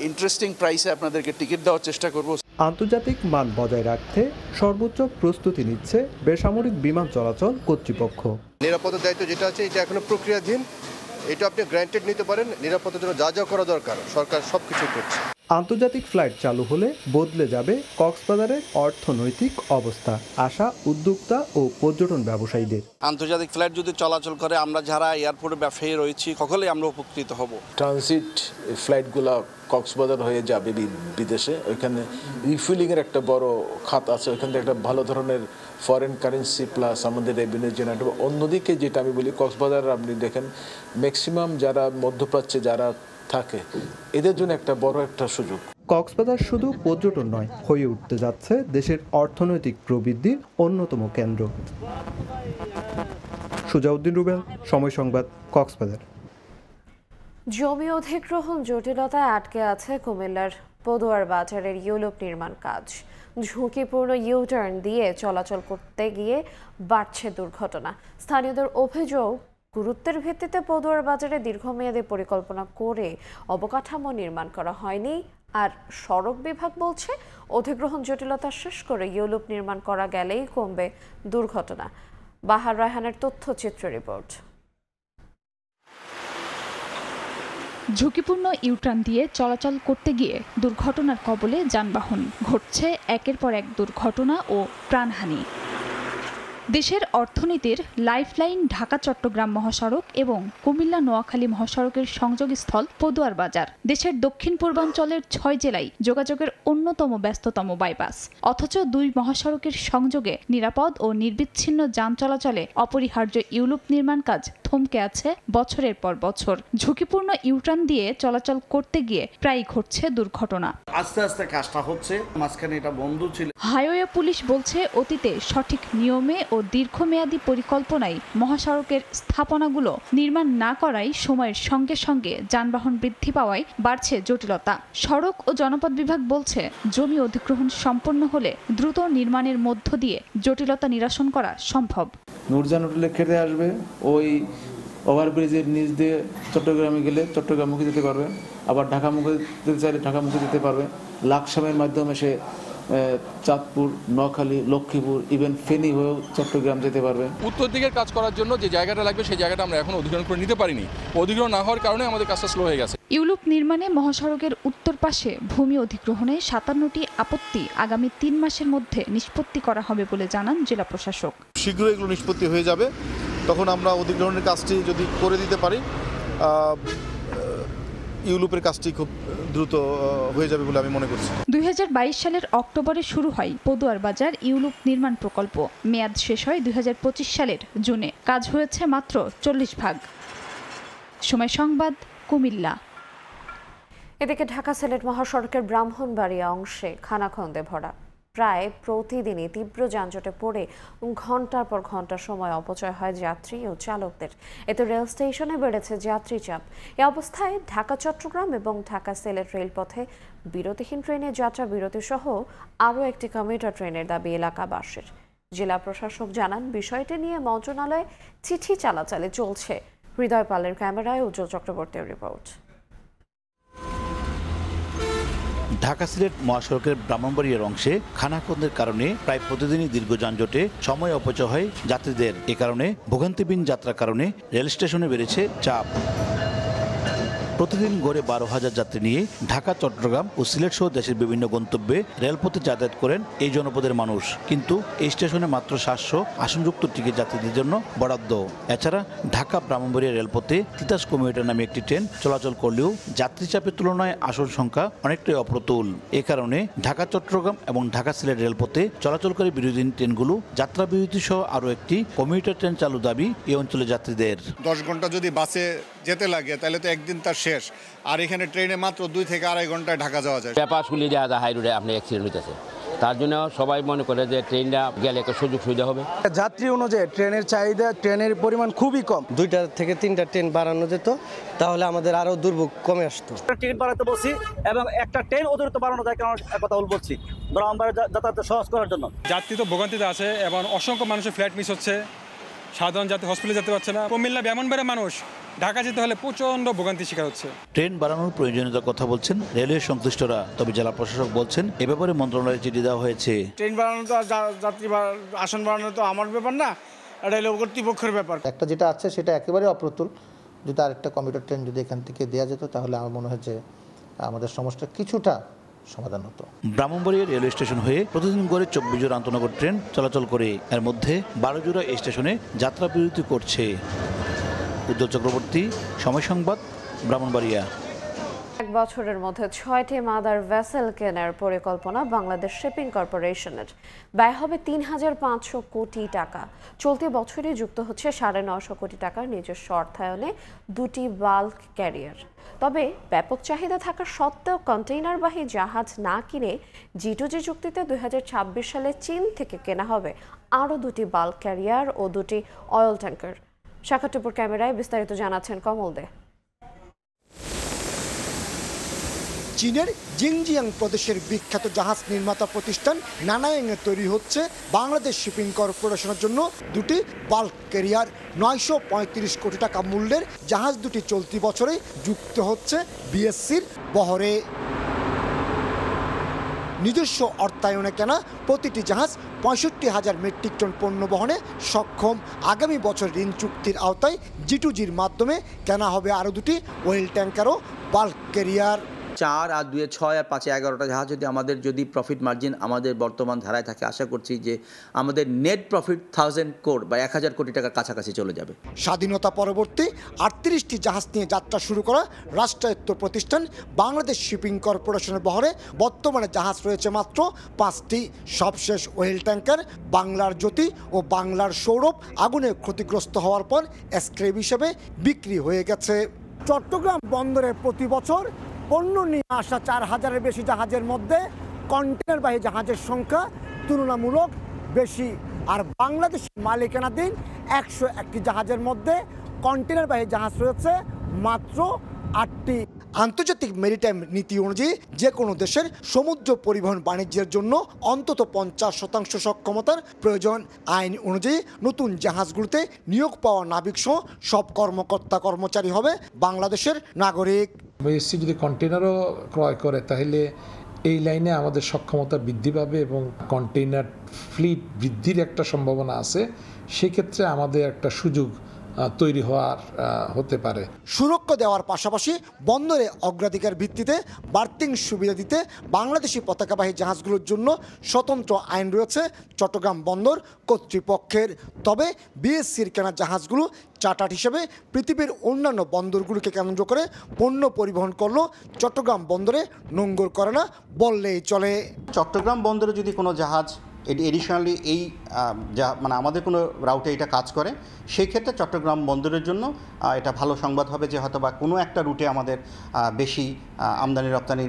S22: ইন্টারেস্টিং প্রাইসে আপনাদেরকে টিকিট দেওয়ার চেষ্টা করব।
S21: আন্তর্জাতিক মান বজায় রাখতে সর্বোচ্চ প্রস্তুতি নিচ্ছে বেসামরিক বিমান চলাচল কর্তৃপক্ষ।
S23: নিরাপত্তার দায়িত্ব যেটা আছে এটা এখনো প্রক্রিয়াধীন, এটা আপনি গ্র্যান্টেড নিতে পারেন। নিরাপত্তার জন্য যা যা করা দরকার সরকার সবকিছু করছে।
S21: আন্তর্জাতিক ফ্লাইট চালু হলে বদলে যাবে কক্সবাজারের অর্থনৈতিক অবস্থা, আশা উদ্যোক্তা ও পর্যটন ব্যবসায়ীদের।
S22: আন্তর্জাতিক ফ্লাইট যদি চলাচল করে, আমরা যারা এয়ারপোর্টে ব্যবসায়ী রয়েছি সকলেই আমরা উপকৃত হব।
S24: ট্রানজিট ফ্লাইটগুলো কক্সবাজার হয়ে যাবে বিদেশে, ওইখানে রিফিলিংয়ের একটা বড় খাত আছে, ওইখান থেকে একটা ভালো ধরনের ফরেন কারেন্সি প্লাস আমাদের রেভিনিউ জেনারেট হবে। অন্যদিকে যেটা আমি বলি, কক্সবাজার আপনি দেখেন ম্যাক্সিমাম যারা মধ্যপ্রাচ্যে যারা থাকে, এদের জন্য একটা বড় একটা সুযোগ।
S21: কক্সবাজার শুধু পর্যটন নয়, হয়ে উঠতে যাচ্ছে দেশের অর্থনৈতিক প্রবৃদ্ধির অন্যতম কেন্দ্র। সুজাউদ্দিন রুবেল, সময় সংবাদ, কক্সবাজার।
S1: জমি অধিগ্রহণ জটিলতায় আটকে আছে কুমিল্লার পদুয়ার বাজারের ইউলুপ নির্মাণ কাজ। ঝুঁকিপূর্ণ ইউটার্ন দিয়ে চলাচল করতে গিয়ে বাড়ছে দুর্ঘটনা। স্থানীয়দের অভিযোগ, গুরুত্বের ভিত্তিতে পদুয়ার বাজারে দীর্ঘমেয়াদী পরিকল্পনা করে অবকাঠামো নির্মাণ করা হয়নি। আর সড়ক বিভাগ বলছে, অধিগ্রহণ জটিলতা শেষ করে ইউলুপ নির্মাণ করা গেলেই কমবে দুর্ঘটনা। বাহার রায়হানের তথ্যচিত্র রিপোর্ট।
S25: ঝুঁকিপূর্ণ ইউটার্ন দিয়ে চলাচল করতে গিয়ে দুর্ঘটনার কবলে যানবাহন। ঘটছে একের পর এক দুর্ঘটনা ও প্রাণহানি। দেশের অর্থনীতির লাইফলাইন ঢাকা চট্টগ্রাম মহাসড়ক এবং কুমিল্লা নোয়াখালী মহাসড়কের সংযোগস্থল পদুয়ার বাজার। দেশের দক্ষিণ পূর্বাঞ্চলের 6 জেলায় যোগাযোগের অন্যতম ব্যস্ততম বাইপাস। অথচ 2 মহাসড়কের সংযোগে নিরাপদ ও নির্বিচ্ছিন্ন যান চলাচলে অপরিহার্য ইউলুপ নির্মাণ কাজ থমকে আছে বছরের পর বছর। ঝুঁকিপূর্ণ ইউটার্ন দিয়ে চলাচল করতে গিয়ে প্রায়ই ঘটছে দুর্ঘটনা।
S22: আস্তে আস্তে কাজটা হচ্ছে, মাঝখানে এটা বন্ধ ছিল।
S25: হাইওয়ে পুলিশ বলছে, অতীতে সঠিক নিয়মে ও ও দীর্ঘমেয়াদী পরিকল্পনায় মহাসড়কের স্থাপনাগুলো নির্মাণ না করায় সময়ের সঙ্গে সঙ্গে যানবাহন বৃদ্ধি পাওয়ায় বাড়ছে জটিলতা। সড়ক ও জনপথ বিভাগ বলছে, জমি অধিগ্রহণ সম্পন্ন হলে দ্রুত নির্মাণের মধ্য দিয়ে জটিলতা নিরসন করা সম্ভব।
S24: নূরজান হোটেলে খেতে আসবে, ওই ওভারব্রিজের নিচ দিয়ে চট্টগ্রামে গেলে চট্টগ্রামমুখী যেতে পারবে, আবার ঢাকামুখী যেতে চাইলে ঢাকামুখী যেতে পারবে। লাকসামের মাধ্যমে সে চাঁদপুর, নোয়াখালী, লক্ষ্মীপুর, ইভেন ফেনী হয়েও চট্টগ্রাম যেতে পারবে।
S2: উত্তর দিকের কাজ করার জন্য যে জায়গাটা লাগবে সেই জায়গাটা আমরা এখন অধিগ্রহণ করে নিতে পারিনি। অধিগ্রহণ না হওয়ার কারণে আমাদের কাজটা স্লো হয়ে গেছে।
S25: ইউলুপ নির্মাণে মহাসড়কের উত্তর পাশে ভূমি অধিগ্রহণে 57টি আপত্তি আগামী 3 মাসের মধ্যে নিষ্পত্তি করা হবে বলে জানান জেলা প্রশাসক।
S23: শীঘ্রই এগুলো নিষ্পত্তি হয়ে যাবে, তখন আমরা অধিগ্রহণের কাজটি যদি করে দিতে পারি, ইউলুপের কাজটি খুব দ্রুত হয়ে যাবে বলে আমি মনে করছি।
S25: 2022 সালের অক্টোবরে শুরু হয় পদুয়ার বাজার ইউলুপ নির্মাণ প্রকল্প। মেয়াদ শেষ হয় 2025 সালের জুনে। কাজ হয়েছে মাত্র 40%। সময় সংবাদ, কুমিল্লা।
S1: এদিকে ঢাকা সিলেট মহাসড়কের ব্রাহ্মণবাড়িয়া অংশে খানাখন্দে ভরা। প্রায় প্রতিদিনই তীব্র যানজটে পড়ে ঘন্টার পর ঘন্টা সময় অপচয় হয় যাত্রী ও চালকদের। এতে রেল স্টেশনে বেড়েছে যাত্রী চাপ। এ অবস্থায় ঢাকা চট্টগ্রাম এবং ঢাকা সিলেট রেলপথে বিরতিহীন ট্রেনের যাত্রা বিরতি সহ আরও একটি কমিউটার ট্রেনের দাবি এলাকাবাসীর। জেলা প্রশাসক জানান, বিষয়টি নিয়ে মন্ত্রণালয়ে চিঠি চালাচালি চলছে। হৃদয় পালের ক্যামেরায় উজ্জ্বল চক্রবর্তীর রিপোর্ট।
S5: ঢাকা সিলেট মহাসড়কের ব্রাহ্মণবাড়িয়ার অংশে খানাখন্দের কারণে প্রায় প্রতিদিনই দীর্ঘ যানজটে সময় অপচয় হয় যাত্রীদের। এ কারণে ভোগান্তিহীন যাত্রার কারণে রেল স্টেশনে বেড়েছে চাপ। প্রতিদিন গড়ে 12,000 যাত্রী নিয়ে ঢাকা, চট্টগ্রাম ও সিলেট সহ দেশের বিভিন্ন গন্তব্যে রেলপথে যাতায়াত করেন এই জনপদের মানুষ। কিন্তু এই স্টেশনে মাত্র 700 আসনযুক্ত টিকিট যাত্রীদের জন্য বরাদ্দ। এছাড়া ঢাকা ব্রাহ্মণবাড়িয়া রেলপথে তিতাস কমিউটার নামে একটি ট্রেন চলাচল করলেও যাত্রী চাপের তুলনায় আসন সংখ্যা অনেকটাই অপ্রতুল। এ কারণে ঢাকা, চট্টগ্রাম এবং ঢাকা সিলেট রেলপথে চলাচলকারী বিরোধীন ট্রেনগুলো যাত্রা বিরতি সহ আরও একটি কমিউটার ট্রেন চালু দাবি এই অঞ্চলের যাত্রীদের।
S8: 10 ঘন্টা যদি বাসে যেতে লাগে তাহলে তো একদিন তার শেষ, আর এখানে ট্রেনে মাত্র 2 থেকে আড়াই ঘন্টায় ঢাকা যাওয়া যায়।
S10: ব্যাপারগুলি যাওয়া যায় হাই রোডে আপনি অ্যাক্সিডেন্ট হইতেছে, তার জন্য সবাই মনে করে যে ট্রেনটা গেলে একটা সুযোগ সুবিধা হবে।
S11: যাত্রী অনুযায়ী ট্রেনের চাহিদা, ট্রেনের পরিমাণ খুবই কম। 2টা থেকে 3টা ট্রেন বাড়ানো যেত, তাহলে আমাদের আরও দুর্ভোগ কমে আসতো।
S26: টিকিট বাড়াতে বলছি এবং একটা ট্রেন অতিরিক্ত বাড়ানো যায়, কারণ কথা বলছি ব্রাহ্মণবাড়িয়া যাতায়াত সহজ করার জন্য।
S20: যাত্রী তো ভোগান্তিতে আছে এবং অসংখ্য মানুষের ফ্লাইট মিস হচ্ছে, সাধারণ যাত্রী হসপিটালে যেতে পারছে না। কুমিল্লা ব্রাহ্মণবাড়িয়া মানুষ ঢাকা যেতে হলে প্রচন্ড ভোগান্তির শিকার হচ্ছে।
S5: ট্রেন বাড়ানোর প্রয়োজনীয়তার কথা বলছেন রেলওয়ে সংশ্লিষ্টরা, তবে জেলা প্রশাসক বলছেন এ ব্যাপারে মন্ত্রণালয়ে চিঠি দেওয়া হয়েছে।
S26: ট্রেন বাড়ানো তো যাত্রী আসন বাড়ানো তো আমার ব্যাপার না, এটা রেল কর্তৃপক্ষের ব্যাপার।
S27: একটা যেটা আছে সেটা একেবারে অপ্রতুল। যদি আরেকটা কমিউটার ট্রেন যদি এখান থেকে দেওয়া যেত তাহলে আমার মনে হয় যে আমাদের সমস্যার কিছুটা সমাধান হতো।
S5: ব্রাহ্মণবাড়িয়া রেলওয়ে স্টেশন হয়ে প্রতিদিন গড়ে 24 জোড়া আন্তনগর ট্রেন চলাচল করে, এর মধ্যে 12 জোড়া এই স্টেশনে যাত্রা বিরতি করছে। উজ্জ্বল চক্রবর্তী, সময় সংবাদ, ব্রাহ্মণবাড়িয়া।
S1: 1 বছরের মধ্যে 6টি মাদার ভেসেল কেনার পরিকল্পনা বাংলাদেশ শিপিং কর্পোরেশনের। ব্যয় হবে 3,500 কোটি টাকা। চলতি বছরে যুক্ত হচ্ছে 950 কোটি টাকার নিজস্ব অর্থায়নে 2টি বাল্ক ক্যারিয়ার। তবে ব্যাপক চাহিদা থাকা সত্ত্বেও কন্টেইনারবাহী জাহাজ না কিনে G2G চুক্তিতে 2026 সালে চীন থেকে কেনা হবে আরও 2টি বাল্ক ক্যারিয়ার ও 2টি অয়েল ট্যাঙ্কার। শাখাটিপুর ক্যামেরায় বিস্তারিত জানাচ্ছেন কমল দে।
S28: চীনের জিংজিয়াং প্রদেশের বিখ্যাত জাহাজ নির্মাতা প্রতিষ্ঠান নানায়াংয়ে তৈরি হচ্ছে বাংলাদেশ শিপিং কর্পোরেশনের জন্য 2টি বাল্ক ক্যারিয়ার। 935 কোটি টাকা মূল্যের জাহাজ দুটি চলতি বছরে যুক্ত হচ্ছে বিএসসির বহরে। নিজস্ব অর্থায়নে কেনা প্রতিটি জাহাজ 65,000 মেট্রিক টন পণ্য বহনে সক্ষম। আগামী বছর ঋণ চুক্তির আওতায় G2Gর মাধ্যমে কেনা হবে আরও 2টি ওয়েল ট্যাঙ্কার ও বাল্ক ক্যারিয়ার।
S29: 4 আর 2 6 আর 5 11টা জাহাজ যদি প্রফিট মার্জিন আমাদের বর্তমান ধারায় থাকে, আশা করছি যে আমাদের নেট প্রফিট 1000 কোটি বা 1000 কোটি টাকার কাছাকাছি চলে যাবে।
S28: স্বাধীনতা পরবর্তী 38টি জাহাজ নিয়ে যাত্রা শুরু করা রাষ্ট্রায়ত্ত প্রতিষ্ঠান বাংলাদেশ শিপিং কর্পোরেশনের বহরে বর্তমানে জাহাজ রয়েছে মাত্র 5টি। সবশেষ ওয়েল ট্যাঙ্কার বাংলার জ্যোতি ও বাংলার সৌরভ আগুনে ক্ষতিগ্রস্ত হওয়ার পর স্ক্র্যাপ হিসেবে বিক্রি হয়ে গেছে। চট্টগ্রাম বন্দরে প্রতি বছর পণ্য নিয়ে আসা 4,000-এর বেশি জাহাজের মধ্যে কন্টেনারবাহী জাহাজের সংখ্যা তুলনামূলক বেশি। আর বাংলাদেশ মালিকানাধীন 101টি জাহাজের মধ্যে কন্টেনারবাহী জাহাজ রয়েছে মাত্র 8টি। আন্তর্জাতিক মেরিটাইম নীতি অনুযায়ী যে কোনো দেশের সমুদ্র পরিবহন বাণিজ্যের জন্য অন্তত 50% সক্ষমতার প্রয়োজন। আইন অনুযায়ী নতুন জাহাজগুলোতে নিয়োগ পাওয়া নাবিকসহ সব কর্মকর্তা কর্মচারী হবে বাংলাদেশের নাগরিক।
S3: বিএসসি যদি কন্টেনারও ক্রয় করে তাহলে এই লাইনে আমাদের সক্ষমতা বৃদ্ধি পাবে এবং কন্টেইনার ফ্লিট বৃদ্ধির একটা সম্ভাবনা আছে। সেক্ষেত্রে আমাদের একটা সুযোগ তৈরি হতে পারে।
S28: সুরক্ষা দেওয়ার পাশাপাশি বন্দরে অগ্রাধিকার ভিত্তিতে বার্থিং সুবিধা দিতে বাংলাদেশি পতাকাবাহী জাহাজগুলোর জন্য স্বতন্ত্র আইন রয়েছে চট্টগ্রাম বন্দর কর্তৃপক্ষের। তবে বিএসসির কেনা জাহাজগুলো চার্টার হিসেবে পৃথিবীর অন্যান্য বন্দরগুলোকে কেন্দ্র করে পণ্য পরিবহন করলেও চট্টগ্রাম বন্দরে নোঙ্গর করে না বললেই চলে।
S6: চট্টগ্রাম বন্দরে যদি কোনো জাহাজ এডিশনালি এই মানে আমাদের কোনো রাউটে এটা কাজ করে, সেই ক্ষেত্রে চট্টগ্রাম বন্দরের জন্য এটা ভালো সংবাদ হবে যে হয়তো বা কোনো একটা রুটে আমাদের বেশি আমদানি রপ্তানি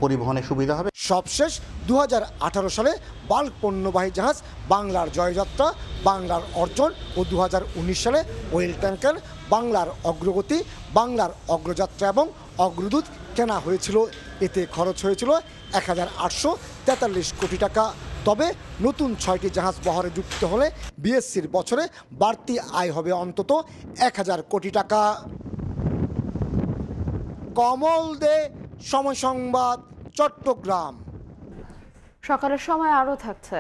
S6: পরিবহনের সুবিধা হবে।
S28: সবশেষ 2018 সালে বাল্ক পণ্যবাহী জাহাজ বাংলার জয়যাত্রা, বাংলার অর্জন ও 2019 সালে ওয়েল ট্যাঙ্কার বাংলার অগ্রগতি, বাংলার অগ্রযাত্রা এবং অগ্রদূত কেনা হয়েছিল। এতে খরচ হয়েছিল 1843 কোটি টাকা। তবে নতুন 6টি জাহাজ বহরে যুক্ত হলে বিএসসির বছরে বাড়তি আয় হবে অন্তত 1000 কোটি টাকা। কমল দে, সময় সংবাদ, চট্টগ্রাম।
S1: সকালের সময় আরও থাকছে।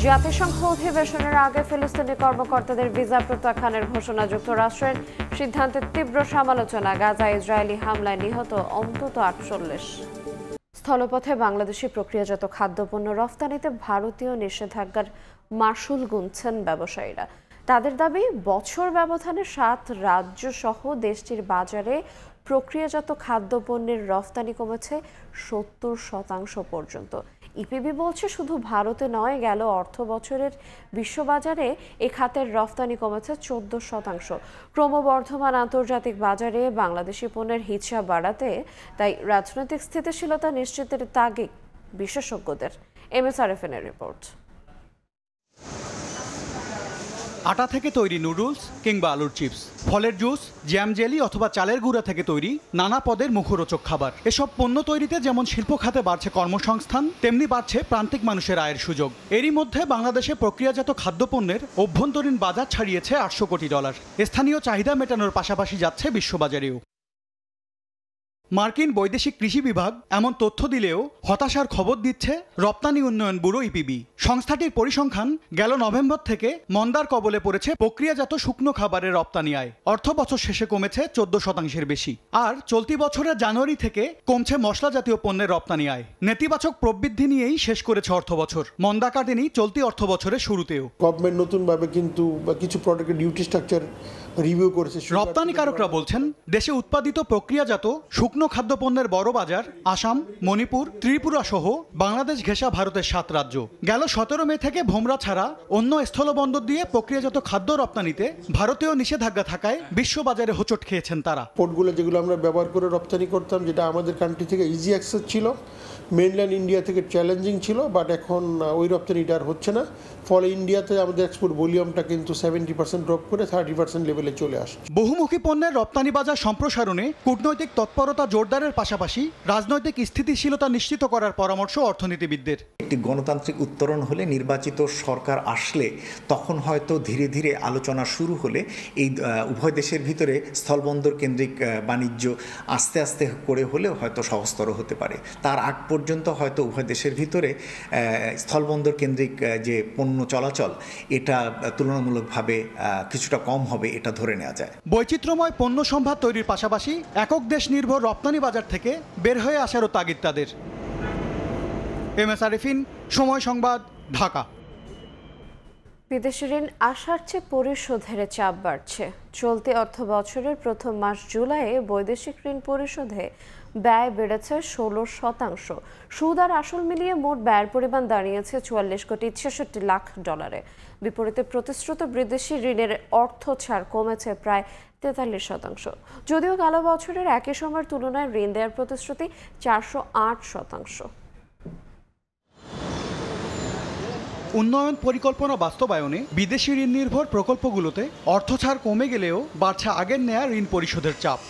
S1: জাতিসংঘ অধিবেশনের আগে ফিলিস্তিনি কর্মকর্তাদের ভিসা প্রত্যাখ্যানের ঘোষণা, যুক্তরাষ্ট্রের সিদ্ধান্তের তীব্র সমালোচনা, গাজা ইসরায়েলি হামলায় নিহত অন্তত 48। স্থলপথে বাংলাদেশি প্রক্রিয়াজাত খাদ্যপণ্য রফতানিতে ভারতীয় নিষেধাজ্ঞার মাশুল গুনছেন ব্যবসায়ীরা। তাদের দাবি, বছর ব্যবধানে 7 রাজ্য সহ দেশটির বাজারে প্রক্রিয়াজাত খাদ্যপণ্যের রফতানি কমেছে 70% পর্যন্ত। ইপিবি বলছে শুধু ভারতে নয়, গেল অর্থ বছরের বিশ্ববাজারে এ খাতের রফতানি কমেছে 14%। ক্রমবর্ধমান আন্তর্জাতিক বাজারে বাংলাদেশি পণ্যের হিসাব বাড়াতে তাই রাজনৈতিক স্থিতিশীলতা নিশ্চিতের তাগিদ বিশেষজ্ঞদের। MSRFN-এর রিপোর্ট।
S7: আটা থেকে তৈরি নুডলস কিংবা আলুর চিপস, ফলের জুস, জ্যাম, জেলি অথবা চালের গুঁড়া থেকে তৈরি নানা পদের মুখরোচক খাবার, এসব পণ্য তৈরিতে যেমন শিল্প খাতে বাড়ছে কর্মসংস্থান, তেমনি বাড়ছে প্রান্তিক মানুষের আয়ের সুযোগ। এরই মধ্যে বাংলাদেশে প্রক্রিয়াজাত খাদ্যপণ্যের অভ্যন্তরীণ বাজার ছাড়িয়েছে $800 কোটি। স্থানীয় চাহিদা মেটানোর পাশাপাশি যাচ্ছে বিশ্ববাজারেও। মার্কিন বৈদেশিক কৃষি বিভাগ এমন তথ্য দিলেও হতাশার খবর দিচ্ছে রপ্তানি উন্নয়ন ব্যুরো ইপিবি। সংস্থাটির পরিসংখ্যান, গেল নভেম্বর থেকে মন্দার কবলে পড়েছে প্রক্রিয়াজাত শুকনো খাবারের রপ্তানি আয়। অর্থ বছর শেষে কমেছে 14%-এর বেশি। আর চলতি বছরের জানুয়ারি থেকে কমছে মশলা জাতীয় পণ্যের রপ্তানি আয়। নেতিবাচক প্রবৃদ্ধি নিয়েই শেষ করেছে অর্থ বছর। মন্দা কাটেনি চলতি অর্থ বছরের শুরুতেও।
S9: গভর্নমেন্ট নতুনভাবে কিন্তু কিছু প্রোডাক্টের ডিউটি স্ট্রাকচার রিভিউ করেছে।
S7: রপ্তানিকারকরা বলছেন, দেশে উৎপাদিত প্রক্রিয়াজাত শুকনো খাদ্যপণ্যের বড় বাজার আসাম, মণিপুর, ত্রিপুরা সহ বাংলাদেশ ঘেঁষা ভারতের 7 রাজ্য। গেল 17 মে থেকে ভোমরা ছাড়া অন্য স্থলবন্দর দিয়ে প্রক্রিয়াজাত খাদ্য রপ্তানিতে ভারতীয় নিষেধাজ্ঞা থাকায় বিশ্ববাজারে হোঁচট খেয়েছেন তারা।
S9: পোর্টগুলো যেগুলো আমরা ব্যবহার করে রপ্তানি করতাম, যেটা আমাদের কান্ট্রি থেকে ইজি অ্যাক্সেস ছিল, মেইনল্যান্ড ইন্ডিয়া থেকে চ্যালেঞ্জিং ছিল, বাট এখন ওই রপ্তানিটা আর হচ্ছে না। ফলে ইন্ডিয়াতে আমাদের এক্সপোর্ট ভলিউমটা কিন্তু 70% ড্রপ করে 30% লেভেলে চলে আসে।
S7: বহুমুখী পণ্যের রপ্তানি বাজার সম্প্রসারণে কূটনৈতিক তৎপরতা জোরদারের পাশাপাশি রাজনৈতিক স্থিতিশীলতা নিশ্চিত করার পরামর্শ অর্থনীতিবিদদের।
S12: একটি গণতান্ত্রিক উত্তরণ হলে, নির্বাচিত সরকার আসলে, তখন হয়তো ধীরে ধীরে আলোচনা শুরু হলে এই উভয় দেশের ভিতরে স্থলবন্দর কেন্দ্রিক বাণিজ্য আস্তে আস্তে করে হলেও হয়তো সহজতর হতে পারে। তার আগ পর্যন্ত হয়তো উভয় দেশের ভিতরে স্থলবন্দর কেন্দ্রিক যে পণ্য চলাচল, এটা তুলনামূলকভাবে কিছুটা কম হবে, এটা ধরে নেওয়া যায়।
S7: বৈচিত্র্যময় পণ্য সম্ভার তৈরির পাশাপাশি একক দেশ নির্ভর রপ্তানি বাজার থেকে বের হয়ে আসারও তাগিদ তাদের। MSRFN, সময় সংবাদ, ঢাকা।
S1: বিদেশি ঋণ আসার চেয়ে পরিশোধের চাপ বাড়ছে। চলতি অর্থ বছরের প্রথম মাস জুলাইয়ে বৈদেশিক ঋণ পরিশোধে ব্যয় বেড়েছে 16%। সুদ আর আসল মিলিয়ে মোট ব্যয়ের পরিমাণ দাঁড়িয়েছে $44.66 লাখ। বিপরীতে প্রতিশ্রুত বিদেশি ঋণের অর্থ ছাড় কমেছে প্রায় 43%। যদিও গেল বছরের একই সময়ের তুলনায় ঋণ দেওয়ার প্রতিশ্রুতি 408%।
S7: উন্নয়ন পরিকল্পনা বাস্তবায়নে বিদেশি ঋণ নির্ভর প্রকল্পগুলোতে অর্থছাড় কমে গেলেও বাড়ছে আগের নেয়া ঋণ পরিশোধের চাপ।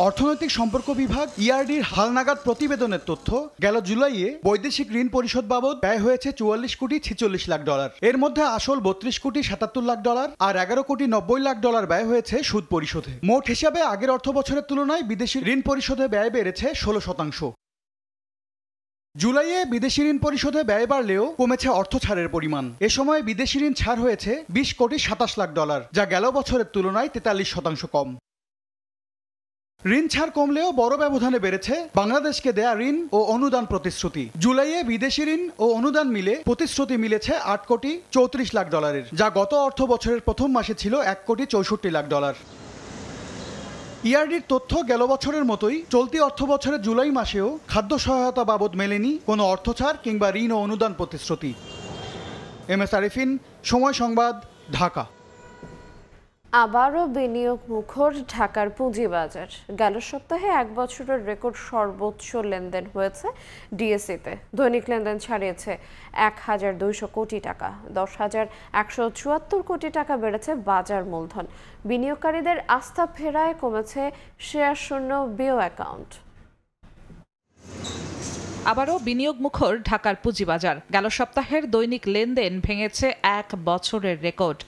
S7: অর্থনৈতিক সম্পর্ক বিভাগ ইআরডির হালনাগাদ প্রতিবেদনের তথ্য, গেল জুলাইয়ে বৈদেশিক ঋণ পরিশোধ বাবদ ব্যয় হয়েছে 44 কোটি 46 লাখ ডলার। এর মধ্যে আসল 32 কোটি 77 লাখ ডলার আর 11 কোটি 90 লাখ ডলার ব্যয় হয়েছে সুদ পরিশোধে। মোট হিসাবে আগের অর্থ বছরের তুলনায় বিদেশি ঋণ পরিশোধে ব্যয় বেড়েছে 16%। জুলাইয়ে বিদেশি ঋণ পরিশোধে ব্যয় বাড়লেও কমেছে অর্থ ছাড়ের পরিমাণ। এ সময় বিদেশি ঋণ ছাড় হয়েছে 20 কোটি 27 লাখ ডলার, যা গেল বছরের তুলনায় 43% কম। ঋণ ছাড় কমলেও বড় ব্যবধানে বেড়েছে বাংলাদেশকে দেয়া ঋণ ও অনুদান প্রতিশ্রুতি। জুলাইয়ে বিদেশি ঋণ ও অনুদান মিলে প্রতিশ্রুতি মিলেছে 8 কোটি 34 লাখ ডলারের, যা গত অর্থ বছরের প্রথম মাসে ছিল 1 কোটি 64 লাখ ডলার। ইআরডির তথ্য গেল বছরের মতোই চলতি অর্থ বছরের জুলাই মাসেও খাদ্য সহায়তা বাবদ মেলেনি কোনো অর্থছাড় কিংবা ঋণ ও অনুদান প্রতিশ্রুতি। এমএস আরিফিন, সময় সংবাদ, ঢাকা।
S1: আবারও বিনিয়োগ মুখর ঢাকার পুঁজিবাজার। গেল সপ্তাহে এক বছরের রেকর্ড সর্বোচ্চ লেনদেন হয়েছে ডিএসইতে। দৈনিক লেনদেন ছাড়িয়েছে 1,200 কোটি টাকা। 10,174 কোটি টাকা বেড়েছে বাজার মূলধন। বিনিয়োগকারীদের আস্থা ফেরায় কমেছে শেয়ার শূন্য বিও অ্যাকাউন্ট।
S4: আবারও বিনিয়োগ মুখর ঢাকার পুঁজিবাজার। গেল সপ্তাহের দৈনিক লেনদেন ভেঙেছে এক বছরের রেকর্ড।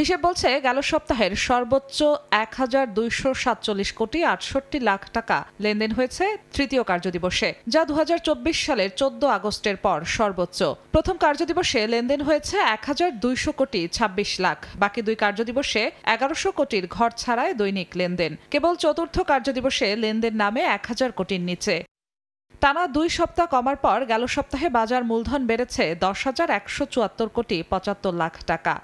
S4: হিসেব বলছে গেল সপ্তাহের সর্বোচ্চ 1,247 কোটি 68 লাখ টাকা লেনদেন হয়েছে তৃতীয় কার্যদিবসে, যা 2024 সালের 14 আগস্টের পর সর্বোচ্চ। প্রথম কার্যদিবসে লেনদেন হয়েছে 1,200 কোটি 26 লাখ। বাকি দুই কার্যদিবসে 1100 কোটির ঘর ছাড়ায় দৈনিক লেনদেন। কেবল চতুর্থ কার্যদিবসে লেনদেন নামে 1000 কোটির নিচে। টানা 2 সপ্তাহ কমার পর গেল সপ্তাহে বাজার মূলধন বেড়েছে 10,174 কোটি 75 লাখ টাকা।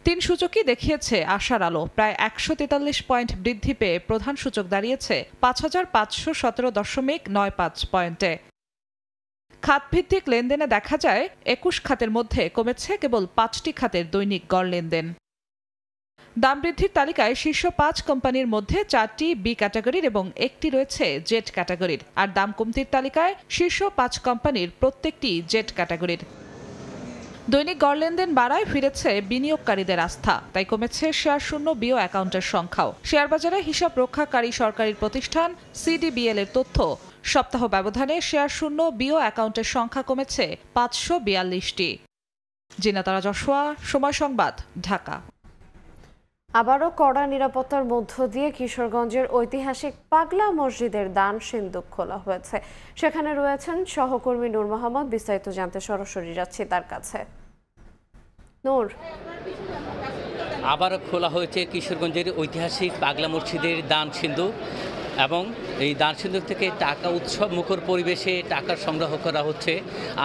S4: 3 সূচকই দেখিয়েছে আশার আলো। প্রায় 143 পয়েন্ট বৃদ্ধি পেয়ে প্রধান সূচক দাঁড়িয়েছে 5,517.95 পয়েন্টে। খাতভিত্তিক লেনদেনে দেখা যায় 21 খাতের মধ্যে কমেছে কেবল 5টি খাতের দৈনিক গড় লেনদেন। দাম বৃদ্ধির তালিকায় শীর্ষ 5 কোম্পানির মধ্যে 4টি বি ক্যাটাগরির এবং 1টি রয়েছে জেড ক্যাটাগরির। আর দাম কমতির তালিকায় শীর্ষ 5 কোম্পানির প্রত্যেকটি জেড ক্যাটাগরির। দৈনিক গড় লেনদেন বাড়ায় ফিরেছে বিনিয়োগকারীদের আস্থা, তাই কমেছে শেয়ার শূন্য বিও অ্যাকাউন্টের সংখ্যাও। শেয়ার বাজারে হিসাব রক্ষাকারী সরকারি প্রতিষ্ঠান সিডিবিএল এর তথ্য, সপ্তাহ ব্যবধানে শেয়ার শূন্য বিও অ্যাকাউন্টের সংখ্যা কমেছে 542টি। জিনাতারা যশোয়া, সময় সংবাদ, ঢাকা।
S1: আবারও কড়া নিরাপত্তার মধ্য দিয়ে কিশোরগঞ্জের ঐতিহাসিক পাগলা মসজিদের দান সিন্দুক খোলা হয়েছে। সেখানে রয়েছেন সহকর্মী নূর মোহাম্মদ। বিস্তারিত জানতে সরাসরি যাচ্ছি তার কাছে। নূর,
S13: আবারও খোলা হয়েছে কিশোরগঞ্জের ঐতিহাসিক পাগলা মসজিদের দান সিন্দুক এবং এই দান সিন্দুক থেকে টাকা উৎসব মুখর পরিবেশে টাকা সংগ্রহ করা হচ্ছে।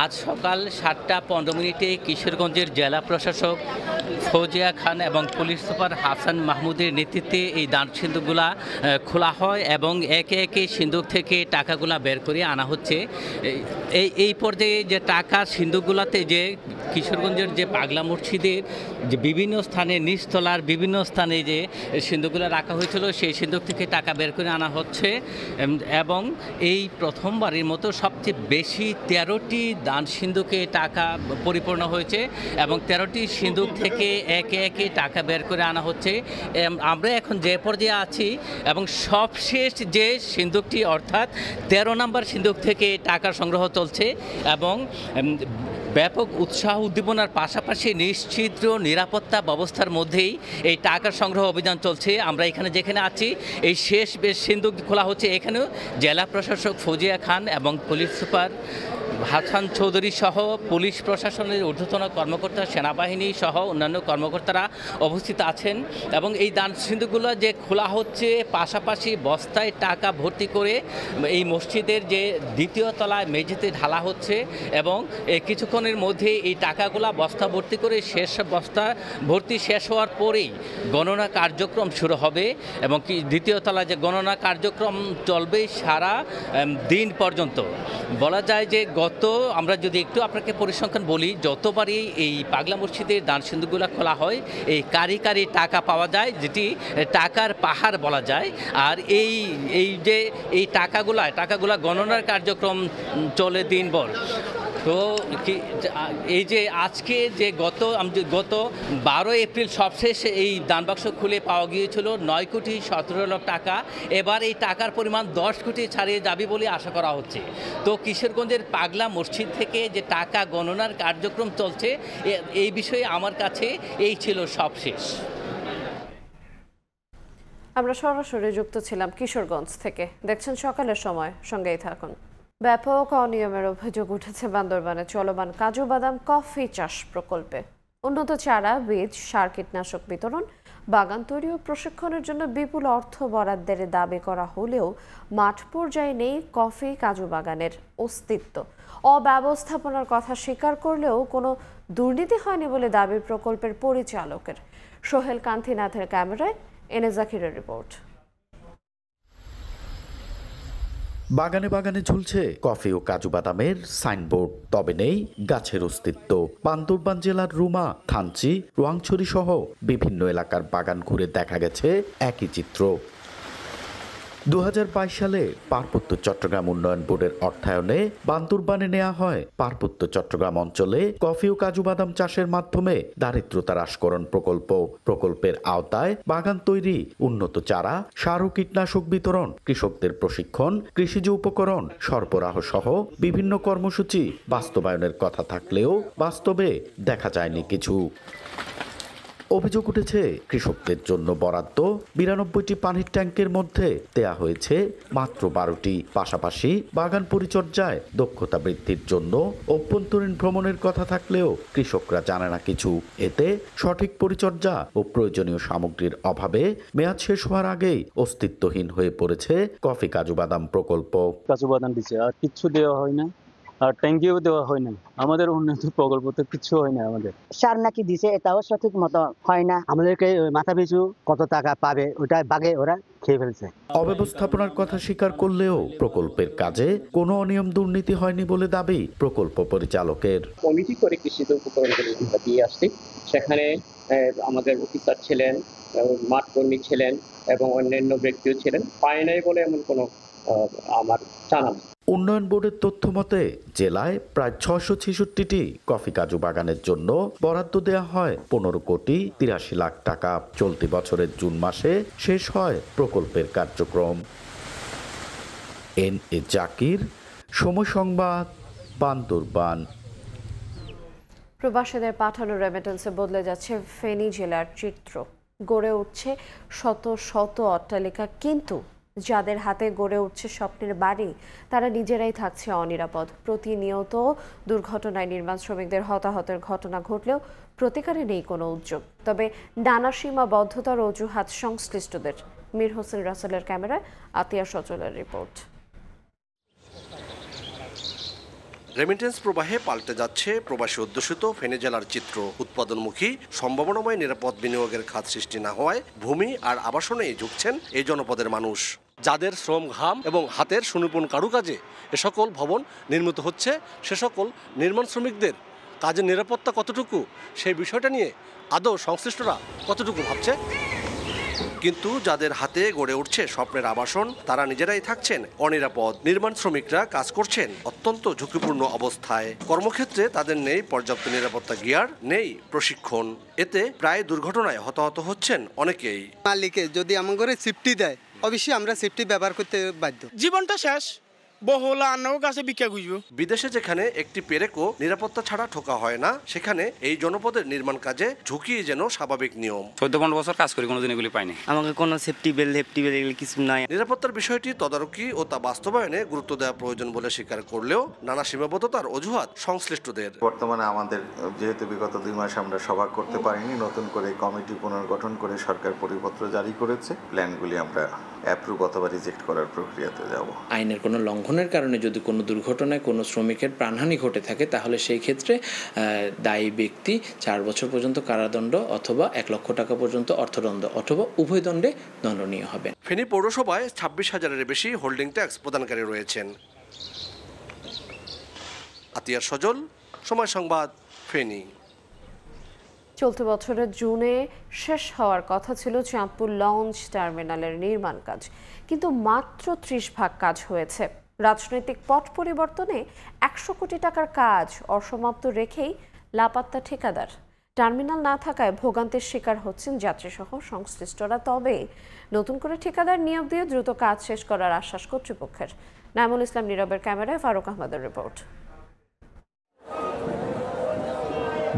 S13: আজ সকাল 7:15 কিশোরগঞ্জের জেলা প্রশাসক ফৌজিয়া খান এবং পুলিশ সুপার হাসান মাহমুদের নেতৃত্বে এই দান সিন্দুকগুলা খোলা হয় এবং একে একে সিন্দুক থেকে টাকাগুলা বের করে আনা হচ্ছে। এই পর্যায়ে যে টাকা সিন্দুকগুলাতে যে কিশোরগঞ্জের যে পাগলা মসজিদের যে বিভিন্ন স্থানে নিচতলার বিভিন্ন স্থানে যে সিন্দুকগুলো রাখা হয়েছিল সেই সিন্দুক থেকে টাকা বের করে আনা হচ্ছে এবং এই প্রথমবারের মতো সবচেয়ে বেশি 13টি দান সিন্দুকে টাকা পরিপূর্ণ হয়েছে এবং 13টি সিন্দুক থেকে একে একে টাকা বের করে আনা হচ্ছে। আমরা এখন যে পর্যায়ে আছি এবং সবশেষ যে সিন্দুকটি অর্থাৎ 13 নম্বর সিন্দুক থেকে টাকা সংগ্রহ চলছে এবং ব্যাপক উৎসাহ উদ্দীপনার পাশাপাশি নিশ্চিত নিরাপত্তা ব্যবস্থার মধ্যেই এই টাকা সংগ্রহ অভিযান চলছে। আমরা এখানে যেখানে আছি এই শেষ সিন্দুক খোলা হচ্ছে। এখানেও জেলা প্রশাসক ফৌজিয়া খান এবং পুলিশ সুপার হাসান চৌধুরী সহ পুলিশ প্রশাসনের ঊর্ধ্বতন কর্মকর্তা, সেনাবাহিনী সহ অন্যান্য কর্মকর্তারা উপস্থিত আছেন এবং এই দান সিন্দুকগুলো যে খোলা হচ্ছে পাশাপাশি বস্তায় টাকা ভর্তি করে এই মসজিদের যে দ্বিতীয় তলায় মেঝেতে ঢালা হচ্ছে এবং কিছুক্ষণের মধ্যে এই টাকাগুলা বস্তা ভর্তি করে বস্তা ভর্তি শেষ হওয়ার পরেই গণনা কার্যক্রম শুরু হবে এবং দ্বিতীয় তলায় যে গণনা কার্যক্রম চলবে সারা দিন পর্যন্ত। বলা যায় যে আমরা যদি একটু আপনাকে পরিসংখ্যান বলি, যতবারই এই পাগলা মসজিদের দান সিন্দুকগুলো খোলা হয় এই কারি কারি টাকা পাওয়া যায়, যেটি টাকার পাহাড় বলা যায়। আর এই যে এই টাকাগুলা গণনার কার্যক্রম চলে দিনভর। তো এই যে আজকে যে গত 12 এপ্রিল সবশেষ এই দানবাক্স খুলে পাওয়া গিয়েছিল 9,17,00,000 টাকা। এবার এই টাকার পরিমাণ 10 কোটি ছাড়িয়ে যাবে বলে আশা করা হচ্ছে। তো কিশোরগঞ্জের পাগলা মসজিদ থেকে যে টাকা গণনার কার্যক্রম চলছে এই বিষয়ে আমার কাছে এই ছিল সবশেষ।
S1: আমরা সরাসরি যুক্ত ছিলাম কিশোরগঞ্জ থেকে। দেখছেন সকালের সময়, সঙ্গেই থাকুন। ব্যাপক অনিয়মের অভিযোগ উঠেছে বান্দরবানে চলমান কাজু বাদাম কফি চাষ প্রকল্পে। উন্নত চারা, বীজ, সার, কীটনাশক বিতরণ, বাগান তৈরি ও প্রশিক্ষণের জন্য বিপুল অর্থ বরাদ্দের দাবি করা হলেও মাঠ পর্যায়ে নেই কফি কাজু বাগানের অস্তিত্ব। অব্যবস্থাপনার কথা স্বীকার করলেও কোনো দুর্নীতি হয়নি বলে দাবি প্রকল্পের পরিচালকের। সোহেল কান্তিনাথের ক্যামেরায় এনে জাকিরের রিপোর্ট।
S14: বাগানে বাগানে ঝুলছে কফি ও কাজু বাদামের সাইনবোর্ড, তবে নেই গাছের অস্তিত্ব। বান্দরবান জেলার রুমা, থানচি, রোয়াংছড়ি সহ বিভিন্ন এলাকার বাগান ঘুরে দেখা গেছে একই চিত্র। 2022 সালে পার্বত্য চট্টগ্রাম উন্নয়ন বোর্ডের অর্থায়নে বান্দরবানে নেওয়া হয় পার্বত্য চট্টগ্রাম অঞ্চলে কফি ও কাজু বাদাম চাষের মাধ্যমে দারিদ্রতা হ্রাসকরণ প্রকল্প। প্রকল্পের আওতায় বাগান তৈরি, উন্নত চারা, সার ও কীটনাশক বিতরণ, কৃষকদের প্রশিক্ষণ, কৃষিজ উপকরণ সরবরাহ সহ বিভিন্ন কর্মসূচি বাস্তবায়নের কথা থাকলেও বাস্তবে দেখা যায়নি কিছু। অভিযোগ উঠেছে কৃষকদের জন্য বরাদ্দ 92টি পানির ট্যাঙ্কের মধ্যে দেয়া হয়েছে মাত্র 12টি। পাশাপাশি বাগান পরিচর্যায় দক্ষতা বৃদ্ধির জন্য অভ্যন্তরীণ ভ্রমণের কথা থাকলেও কৃষকরা জানে না কিছু। এতে সঠিক পরিচর্যা ও প্রয়োজনীয় সামগ্রীর অভাবে মেয়াদ শেষ হওয়ার আগেই অস্তিত্বহীন হয়ে পড়েছে কফি কাজু বাদাম প্রকল্প।
S15: কাজু বাদাম দিচ্ছে আর কিচ্ছু দেওয়া হয় না, আর ট্যাঙ্কিও দেওয়া হয় না। আমাদের উন্নত প্রকল্প তো কিছু হয় না। আমাদের
S16: সার নাকি দিছে, এটাও সঠিক মতো হয় না। আমাদেরকে মাথা পিছু কত টাকা পাবে ওটা বাগে ওরা খেয়ে ফেলছে।
S14: অব্যবস্থাপনার কথা স্বীকার করলেও প্রকল্পের কাজে কোনো অনিয়ম দুর্নীতি হয়নি বলে দাবি প্রকল্প পরিচালকের।
S17: কমিটি করে কৃষিজ উপকরণগুলো দিয়ে আসছি, সেখানে আমাদের অফিসার ছিলেন, মাঠ কর্মী ছিলেন এবং অন্যান্য ব্যক্তিও ছিলেন। পায় নাই বলে এমন কোনো আমার জানা নেই।
S14: উন্নয়ন বোর্ডের তথ্য মতে জেলায় প্রায় 666টি কফি কাজু বাগানের জন্য বরাদ্দ দেওয়া হয় 15 কোটি 83 লাখ টাকা। চলতি বছরের জুন মাসে শেষ হয় প্রকল্পের কার্যক্রম। এন.এ. জাকির, সময় সংবাদ, বান্দরবান।
S1: প্রবাসীদের পাঠানো রেমিটেন্সে বদলে যাচ্ছে ফেনী জেলার চিত্র। গড়ে উঠছে শত শত অট্টালিকা, কিন্তু যাদের হাতে গড়ে উঠছে স্বপ্নের বাড়ি তারা নিজেরাই থাকছে অনিরাপদ। প্রতিনিয়ত দুর্ঘটনায় নির্মাণ শ্রমিকদের হতাহতের ঘটনা ঘটলেও প্রতিকারে নেই কোনো উদ্যোগ। তবে নানা সীমাবদ্ধতার অজুহাত সংশ্লিষ্টদের। মীর হোসেন রাসেলের ক্যামেরায় আতিয়া সচলের রিপোর্ট।
S18: রেমিটেন্স প্রবাহে পাল্টে যাচ্ছে প্রবাসী অধ্যুষিত ফেনী জেলার চিত্র। উৎপাদনমুখী, সম্ভাবনাময় নিরাপদ বিনিয়োগের খাত সৃষ্টি না হওয়ায় ভূমি আর আবাসনেই ঝুঁকছেন এই জনপদের মানুষ। যাদের শ্রম, ঘাম এবং হাতের সুনিপুণ কারুকাজে এ সকল ভবন নির্মিত হচ্ছে, সে সকল নির্মাণ শ্রমিকদের কাজের নিরাপত্তা কতটুকু, সেই বিষয়টা নিয়ে আদৌ সংশ্লিষ্টরা কতটুকু ভাবছে। কিন্তু যাদের হাতে গড়ে উঠছে স্বপ্নের আবাসন তারা নিজেরাই থাকছেন অনিরাপদ। নির্মাণ শ্রমিকরা কাজ করছেন অত্যন্ত ঝুঁকিপূর্ণ অবস্থায়। কর্মক্ষেত্রে তাদের নেই পর্যাপ্ত নিরাপত্তা গিয়ার, নেই প্রশিক্ষণ। এতে প্রায় দুর্ঘটনায় হতাহত হচ্ছেন অনেকেই।
S19: মালিকে যদি আমার ঘরে সেফটি দেয়, অবশ্যই আমরা সেফটি ব্যবহার করতে বাধ্য।
S21: জীবনটা শেষ, বহুলা আন্নাও কাছে ভিক্ষা খুঁজবো।
S18: বিদেশে যেখানে একটি পেরেকও নিরাপত্তা ছাড়া ঠোকা হয় না, সেখানে এই জনপদের নির্মাণ কাজে ঝুঁকি যেন স্বাভাবিক নিয়ম।
S22: 14-15 বছর কাজ করি, কোনোদিন এগুলি পাইনি।
S19: আমাকে কোনো সেফটি বেল এগুলি কিছু নাই।
S18: নিরাপত্তার বিষয়টি তদারকি ও তা বাস্তবায়নে গুরুত্ব দেওয়া প্রয়োজন বলে স্বীকার করলেও নানা সীমাবদ্ধতার অজুহাত সংশ্লিষ্টদের।
S24: বর্তমানে আমাদের যেহেতু বিগত 2 মাস আমরা সভা করতে পারিনি, নতুন করে কমিটি পুনর্গঠন করে সরকার পরিপত্র জারি করেছে। প্ল্যানগুলি আমরা অ্যাপ্রুভ অথবা রিজেক্ট করার প্রক্রিয়াতে যাব।
S30: আইনের কোনো লঙ্ঘনের কারণে যদি কোনো দুর্ঘটনায় কোনো শ্রমিকের প্রাণহানি ঘটে থাকে, তাহলে সেই ক্ষেত্রে দায়ী ব্যক্তি 4 বছর পর্যন্ত কারাদণ্ড অথবা 1 লক্ষ টাকা পর্যন্ত অর্থদণ্ড অথবা উভয় দণ্ডে দণ্ডনীয় হবেন।
S18: ফেনী পৌরসভায় 26,000-এর বেশি হোল্ডিং ট্যাক্স প্রদানকারী রয়েছেন। আতিয়ার সজল, সময় সংবাদ, ফেনী।
S1: চলতি বছরের জুনে শেষ হওয়ার কথা ছিল চাঁদপুর লঞ্চ টার্মিনালের নির্মাণ কাজ, কিন্তু মাত্র 30 ভাগ কাজ হয়েছে। রাজনৈতিক পট পরিবর্তনে 100 কোটি টাকার কাজ অসমাপ্ত রেখেই লাপাত্তা ঠিকাদার। টার্মিনাল না থাকায় ভোগান্তির শিকার হচ্ছেন যাত্রীসহ সংশ্লিষ্টরা। তবে নতুন করে ঠিকাদার নিয়োগ দিয়ে দ্রুত কাজ শেষ করার আশ্বাস কর্তৃপক্ষের। নাইমুল ইসলাম নীরবের ক্যামেরায় ফারুক আহমেদের রিপোর্ট।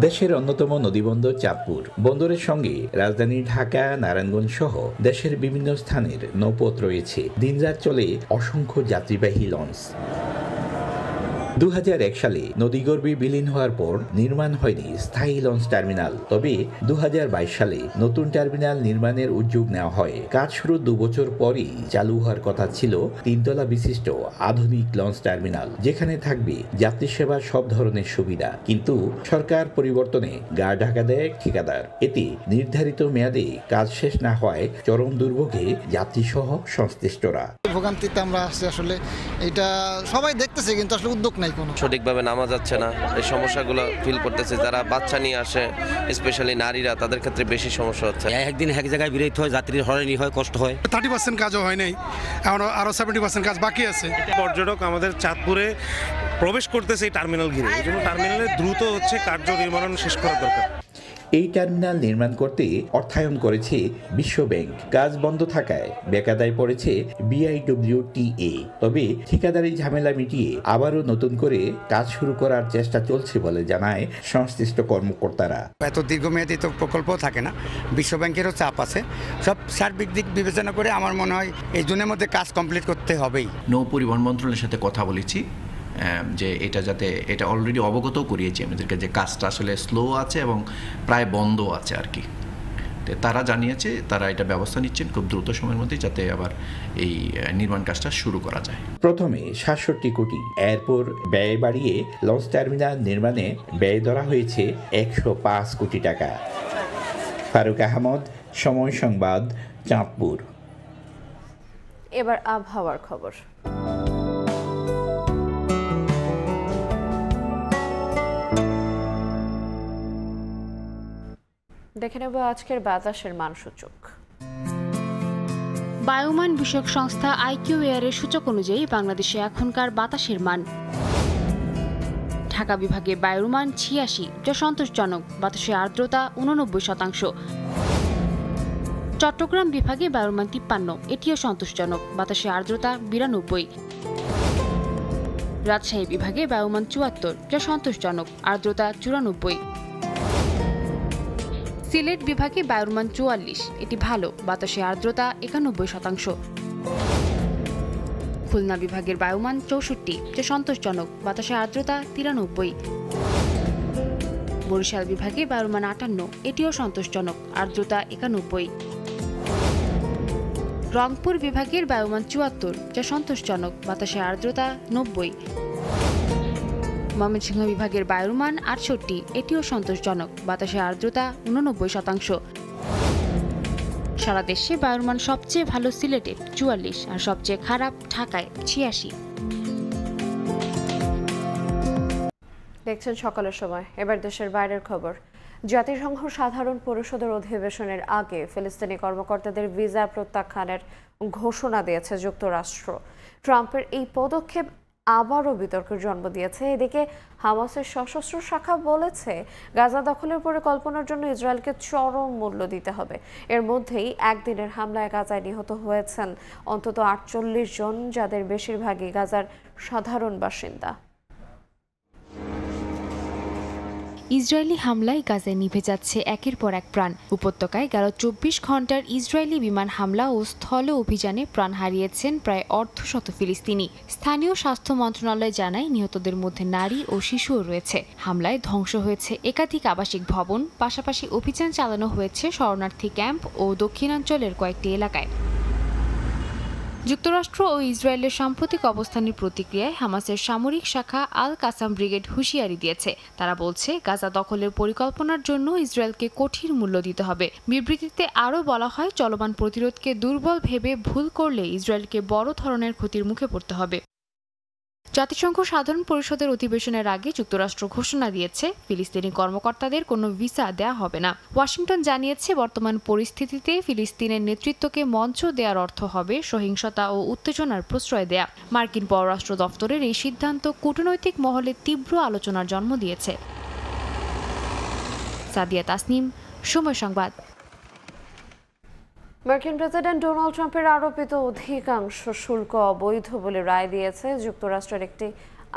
S2: দেশের অন্যতম নদীবন্দর চাঁদপুর বন্দরের সঙ্গে রাজধানী ঢাকা, নারায়ণগঞ্জ সহ দেশের বিভিন্ন স্থানের নৌপথ রয়েছে। দিনরাত চলে অসংখ্য যাত্রীবাহী লঞ্চ। 2001 সালে নদীগর্ভে বিলীন হওয়ার পর নির্মাণ হয়নি স্থায়ী লঞ্চ টার্মিনাল। তবে 2022 সালে নতুন টার্মিনাল নির্মাণের উদ্যোগ নেওয়া হয়। কাজ শুরুর 2 বছর পরই চালু হওয়ার কথা ছিল 3 তলা বিশিষ্ট আধুনিক লঞ্চ টার্মিনাল, যেখানে থাকবে যাত্রী সেবার সব ধরনের সুবিধা। কিন্তু সরকার পরিবর্তনে গা ঢাকা দেয় ঠিকাদার। এতে নির্ধারিত মেয়াদে কাজ শেষ না হওয়ায় চরম দুর্ভোগে যাত্রী সহ সংশ্লিষ্টরা।
S5: ভোগান্তিতে আমরা আসছি, আসলে এটা সবাই দেখতেছে কিন্তু আসলে উদ্যোগ নাই, কোনো
S8: সঠিকভাবে নামা যাচ্ছে না। এই সমস্যাগুলো ফিল করতেছে যারা বাচ্চা নিয়ে আসে, স্পেশালি নারীরা, তাদের ক্ষেত্রে বেশি সমস্যা হচ্ছে।
S10: একদিন এক জায়গায় বিরতি হয়, যাত্রীর হয়রানি হয়, কষ্ট হয়।
S11: 30% কাজও হয় নাই, আরো 70% কাজ বাকি আছে।
S20: পর্যটক আমাদের চাঁদপুরে প্রবেশ করতেছে এই টার্মিনাল ঘিরে, এই জন্য টার্মিনালে দ্রুত কার্য নির্মাণ শেষ করা দরকার।
S2: এই টার্মিনাল নির্মাণ করতে অর্থায়ন করেছে বিশ্ব ব্যাংক। কাজ বন্ধ থাকায় বেকায়দায় পড়েছে BIWTA। তবে ঠিকাদারি ঝামেলা মিটিয়ে আবারও নতুন করে কাজ শুরু করার চেষ্টা চলছে বলে জানায় সংশ্লিষ্ট কর্মকর্তারা।
S23: এত দীর্ঘমেয়াদী তো প্রকল্প থাকে না, বিশ্ব ব্যাংকেরও চাপ আছে। সব সার্বিক দিক বিবেচনা করে আমার মনে হয় এই জুনের মধ্যে কাজ কমপ্লিট করতে হবেই।
S25: নৌ পরিবহন মন্ত্রণালয়ের সাথে কথা বলেছি যে এটা অলরেডি অবগত করিয়েছি আমাদেরকে যে কাজটা আসলে স্লো আছে এবং প্রায় বন্ধ আছে আর কি। তারা জানিয়েছে তারা এটা ব্যবস্থা নিচ্ছেন খুব দ্রুত সময়ের মধ্যে, যাতে আবার এই নির্মাণ কাজটা শুরু করা যায়।
S2: প্রথমে 67 কোটি, এরপর ব্যয় বাড়িয়ে লঞ্চ টার্মিনাল নির্মাণে ব্যয় ধরা হয়েছে 105 কোটি টাকা। ফারুক আহমদ, সময় সংবাদ, চাঁদপুর।
S1: এবার আবহাওয়ার খবর। দেখে নেব আজকের বাতাসের মানসূচক।
S26: বায়ুমান বিষয়ক সংস্থা IQAir-এর সূচক অনুযায়ী বাংলাদেশে এখনকার বাতাসের মান: ঢাকা বিভাগে বায়ুর মান 86, যা সন্তোষজনক, বাতাসে আর্দ্রতা 89%। চট্টগ্রাম বিভাগে বায়ুর মান 53, এটিও সন্তোষজনক, বাতাসে আর্দ্রতা 92। রাজশাহী বিভাগে বায়ুমান 74, যা সন্তোষজনক, আর্দ্রতা 94। সিলেট বিভাগে বায়ুর মান 44, এটি ভালো, বাতাসে আর্দ্রতা 91%। খুলনা বিভাগের বায়ুমান 64, যা সন্তোষজনক, বাতাসে আর্দ্রতা 93। বরিশাল বিভাগে বায়ুর মান 58, এটিও সন্তোষজনক, আর্দ্রতা 91। রংপুর বিভাগের বায়ুমান 74, যা সন্তোষজনক, বাতাসে আর্দ্রতা 90। ময়মনসিংহ বিভাগের বায়ুর মান 68, এটিও সন্তোষজনক, বাতাসে আর্দ্রতা 89%। সারা দেশে বায়ুর মান সবচেয়ে ভালো সিলেটে 44 আর সবচেয়ে খারাপ ঢাকায় 86।
S1: দেখছেন সকালের সময়। এবার দেশের বাইরের খবর। জাতিসংঘ সাধারণ পরিষদের অধিবেশনের আগে ফিলিস্তিনি কর্মকর্তাদের ভিসা প্রত্যাখ্যানের ঘোষণা দিয়েছে যুক্তরাষ্ট্র। ট্রাম্পের এই পদক্ষেপ আবারও বিতর্কের জন্ম দিয়েছে। এদিকে হামাসের সশস্ত্র শাখা বলেছে গাজা দখলের পরিকল্পনার জন্য ইসরায়েলকে চরম মূল্য দিতে হবে। এর মধ্যেই একদিনের হামলায় গাজায় নিহত হয়েছেন অন্তত 48 জন, যাদের বেশিরভাগই গাজার সাধারণ বাসিন্দা।
S26: ইসরায়েলি হামলায় গাজায় নিভে যাচ্ছে একের পর এক প্রাণ। উপত্যকায় গেল 24 ঘন্টার ইসরায়েলি বিমান হামলা ও স্থল অভিযানে প্রাণ হারিয়েছেন প্রায় অর্ধশত ফিলিস্তিনি। স্থানীয় স্বাস্থ্য মন্ত্রণালয় জানায় নিহতদের মধ্যে নারী ও শিশুও রয়েছে। হামলায় ধ্বংস হয়েছে একাধিক আবাসিক ভবন, পাশাপাশি অভিযান চালানো হয়েছে শরণার্থী ক্যাম্প ও দক্ষিণাঞ্চলের কয়েকটি এলাকায়। যুক্তরাষ্ট্র ও ইসরায়েলের সাম্প্রতিক অবস্থানের প্রতিক্রিয়ায় হামাসের সামরিক শাখা আল কাসাম ব্রিগেড হুঁশিয়ারি দিয়েছে। তারা বলছে গাজা দখলের পরিকল্পনার জন্য ইসরায়েলকে কঠিন মূল্য দিতে হবে। বিবৃতিতে আরও বলা হয়, চলমান প্রতিরোধকে দুর্বল ভেবে ভুল করলে ইসরায়েলকে বড় ধরনের ক্ষতির মুখে পড়তে হবে। জাতিসংঘ সাধারণ পরিষদের অধিবেশনের আগে যুক্তরাষ্ট্র ঘোষণা দিয়েছে ফিলিস্তিনি কর্মকর্তাদের কোনো ভিসা দেয়া হবে না। ওয়াশিংটন জানিয়েছে বর্তমান পরিস্থিতিতে ফিলিস্তিনের নেতৃত্বকে মঞ্চ দেওয়ার অর্থ হবে সহিংসতা ও উত্তেজনার প্রশ্রয় দেয়া। মার্কিন পররাষ্ট্র দফতরের এই সিদ্ধান্ত কূটনৈতিক মহলে তীব্র আলোচনার জন্ম দিয়েছে। সাদিয়া তাসনিম, সময় সংবাদ।
S1: মার্কিন প্রেসিডেন্ট ডোনাল্ড ট্রাম্পের আরোপিত অধিকাংশ শুল্ক অবৈধ বলে রায় দিয়েছে যুক্তরাষ্ট্রের একটি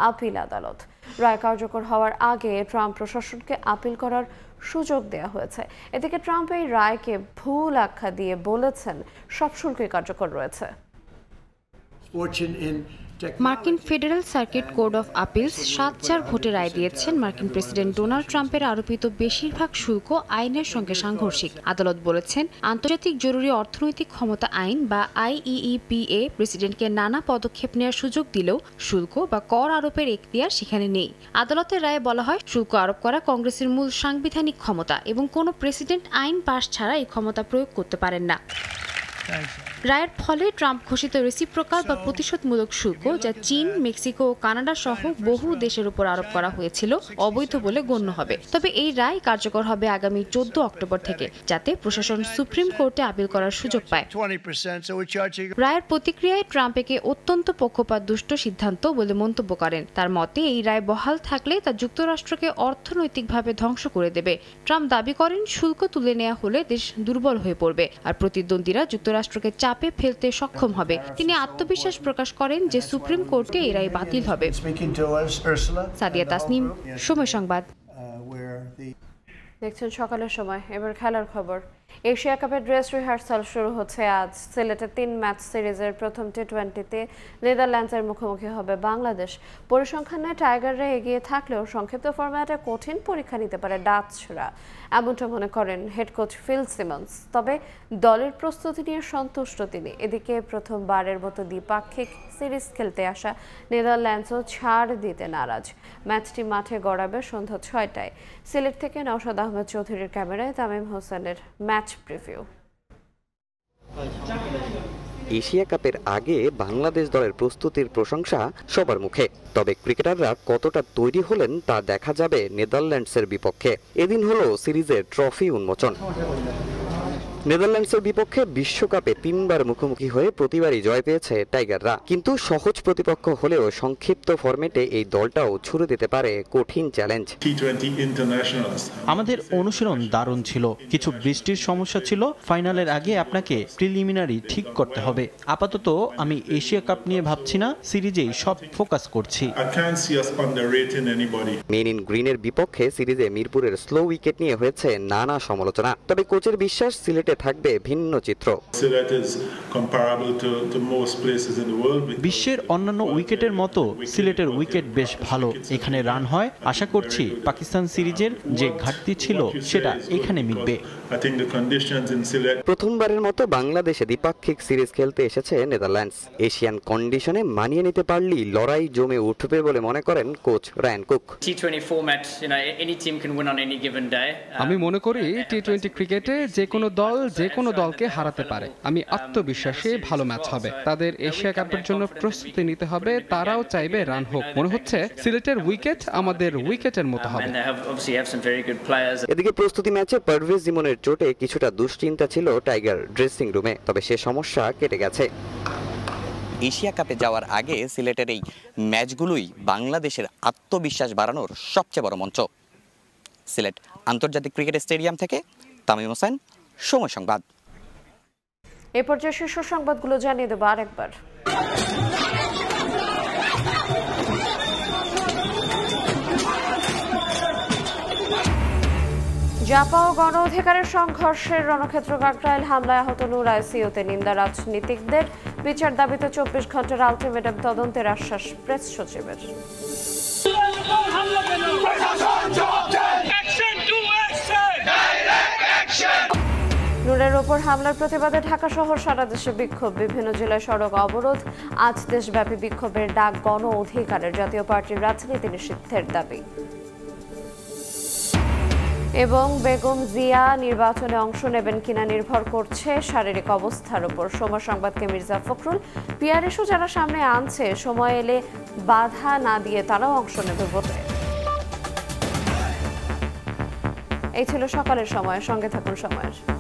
S1: আপিল আদালত। রায় কার্যকর হওয়ার আগে ট্রাম্প প্রশাসনকে আপিল করার সুযোগ দেওয়া হয়েছে। এদিকে ট্রাম্প এই রায়কে ভুল আখ্যা দিয়ে বলেছেন সব শুল্কই কার্যকর রয়েছে।
S26: মার্কিন ফেডারেল সার্কিট কোর্ট অফ আপিলস 7-4 ভোটে রায় দিয়েছেন মার্কিন প্রেসিডেন্ট ডোনাল্ড ট্রাম্পের আরোপিত বেশিরভাগ শুল্ক আইনের সঙ্গে সাংঘর্ষিক। আদালত বলেছেন আন্তর্জাতিক জরুরি অর্থনৈতিক ক্ষমতা আইন বা IEEPA প্রেসিডেন্টকে নানা পদক্ষেপ নেওয়ার সুযোগ দিলেও শুল্ক বা কর আরোপের এখতিয়ার সেখানে নেই। আদালতের রায়ে বলা হয় শুল্ক আরোপ করা কংগ্রেসের মূল সাংবিধানিক ক্ষমতা এবং কোনো প্রেসিডেন্ট আইন পাশ ছাড়া এই ক্ষমতা প্রয়োগ করতে পারেন না। রায়ের ফলে ট্রাম্প ঘোষিত রেসিপ্রোকাল বা প্রতিশোধমূলক শুল্ক যা চীন, মেক্সিকো ও কানাডা সহ বহু দেশের উপর আরোপ করা হয়েছিল অবৈধ বলে গণ্য হবে। তবে এই রায় কার্যকর হবে আগামী 14 অক্টোবর থেকে, যাতে প্রশাসন সুপ্রিম কোর্টে আপিল করার সুযোগ পায়। রায়ের প্রতিক্রিয়ায় ট্রাম্প একে অত্যন্ত পক্ষপাতদুষ্ট সিদ্ধান্ত বলে মন্তব্য করেন। তার মতে এই রায় বহাল থাকলে তা যুক্তরাষ্ট্রকে অর্থনৈতিকভাবে ধ্বংস করে দেবে। ট্রাম্প দাবি করেন শুল্ক তুলে নেওয়া হলে দেশ দুর্বল হয়ে পড়বে আর প্রতিদ্বন্দ্বীরা যুক্তরাষ্ট্রকে চাপে ফেলতে সক্ষম হবে। তিনি আত্মবিশ্বাস প্রকাশ করেন যে সুপ্রিম কোর্টে এই রায় বাতিল হবে। সাদিয়া তাসনিম, সময় সংবাদ।
S1: দেখছেন সকালের সময়। এবার খেলার খবর। এশিয়া কাপের ড্রেস রিহার্সাল শুরু হচ্ছে আজ। সিলেটে 3 ম্যাচ সিরিজের প্রথম টি20তে নেদারল্যান্ডসের মুখোমুখি হবে বাংলাদেশ। পরিসংখ্যানে টাইগাররা এগিয়ে থাকলেও সংক্ষিপ্ত ফরম্যাটে কঠিন পরীক্ষা নিতে পারে ডাচরা, এমনটা মনে করেন হেড কোচ ফিল সিমন্স। তবে দলের প্রস্তুতি নিয়ে সন্তুষ্ট তিনি। এদিকে প্রথমবারের মতো দ্বিপাক্ষিক সিরিজ খেলতে আসা নেদারল্যান্ডসও ছাড় দিতে নারাজ। ম্যাচটি মাঠে গড়াবে সন্ধ্যা 6টায়। সিলেট থেকে নওশাদ আহমেদ চৌধুরীর ক্যামেরায় তামিম হোসেনের ম্যাচ প্রিভিউ।
S3: এশিয়া কাপের আগে বাংলাদেশ দলের প্রস্তুতির প্রশংসা সবার মুখে। তবে ক্রিকেটাররা কতটা তৈরি হলেন তা দেখা যাবে নেদারল্যান্ডসের বিপক্ষে। এদিন হলো সিরিজের ট্রফি উন্মোচন। নেদারল্যান্ডসের বিপক্ষে বিশ্বকাপে 3বার মুখোমুখি হয়ে প্রতিবারই জয় পেয়েছে টাইগাররা। কিন্তু সহজ প্রতিপক্ষ হলেও সংক্ষিপ্ত ফরম্যাটে এই দলটাও ছুড়ে দিতে পারে কঠিন চ্যালেঞ্জ।
S4: আমাদের অনুশীলন দারুণ ছিল। কিছু বৃষ্টির সমস্যা ছিল। ফাইনালের আগে আপনাকে প্রিলিমিনারি ঠিক করতে হবে। আপাতত আমি এশিয়া কাপ নিয়ে ভাবছি না, সিরিজেই সব ফোকাস করছি।
S3: মেন ইন গ্রিনের বিপক্ষে সিরিজে মিরপুরের স্লো উইকেট নিয়ে হয়েছে নানা সমালোচনা। তবে কোচের বিশ্বাস সিলেটে থাকবে ভিন্ন চিত্র।
S4: বিশ্বের অন্যান্য উইকেটের মতো সিলেটের উইকেট বেশ ভালো। এখানে রান হয়। আশা করছি পাকিস্তান সিরিজের যে ঘাটতি ছিল সেটা এখানে মিটবে।
S3: প্রথমবারের মতো বাংলাদেশে দ্বিপাক্ষিক সিরিজ খেলতে এসেছে নেদারল্যান্ডস। এশিয়ান কন্ডিশনে মানিয়ে নিতে পারলেই লড়াই জমে উঠবে বলে মনে করেন কোচ রায়ান কুক।
S6: আমি মনে করি টি20 ক্রিকেটে যে কোনো দল যে কোনো দলকে হারাতে পারে। আমি আত্মবিশ্বাসী ভালো ম্যাচ হবে। তাদের এশিয়া কাপের জন্য প্রস্তুতি নিতে হবে। তারাও চাইবে রান হোক। মনে হচ্ছে সিলেটের উইকেট আমাদের উইকেটের মতো হবে।
S3: এদিকে প্রস্তুতি ম্যাচে পারভেজ ইমনের চোটে কিছুটা দুশ্চিন্তা ছিল টাইগার ড্রেসিং রুমে। তবে সে সমস্যা কেটে গেছে। এশিয়া কাপে যাওয়ার আগে সিলেটের এই ম্যাচগুলোই বাংলাদেশের আত্মবিশ্বাস বাড়ানোর সবচেয়ে বড় মঞ্চ। সিলেট আন্তর্জাতিক ক্রিকেট স্টেডিয়াম থেকে তামিম হোসেন, সময় সংবাদ।
S1: এই পর্যায়ে শীর্ষ সংবাদগুলো জানিয়ে দেব আরেকবার। জাপা ও গণ অধিকারের সংঘর্ষের রণক্ষেত্র কাকরাইল হামলায় আহত নূর আইসিইউতে নিন্দা রাজনীতিকদের। বিচার দাবিতে 24 ঘন্টার আলটিমেটাম তদন্তের আশ্বাস প্রেস সচিবের। নূরের ওপর হামলার প্রতিবাদে ঢাকা শহর সারা দেশে বিক্ষোভ। বিভিন্ন জেলায় সড়ক অবরোধ। আজ দেশব্যাপী বিক্ষোভের ডাক। গণ অধিকারের জাতীয় পার্টির রাজনীতি নিষিদ্ধের দাবি। এবং বেগম জিয়া নির্বাচনে অংশ নেবেন কিনা নির্ভর করছে শারীরিক অবস্থার উপর। সময় সংবাদকে মির্জা ফখরুল। পিআরএসও যারা সামনে আনছে, সময় এলে বাধা না দিয়ে তারাও অংশ নেবে ভোটে। এই ছিল সকালের সময়, সঙ্গে থাকুন সময়ের।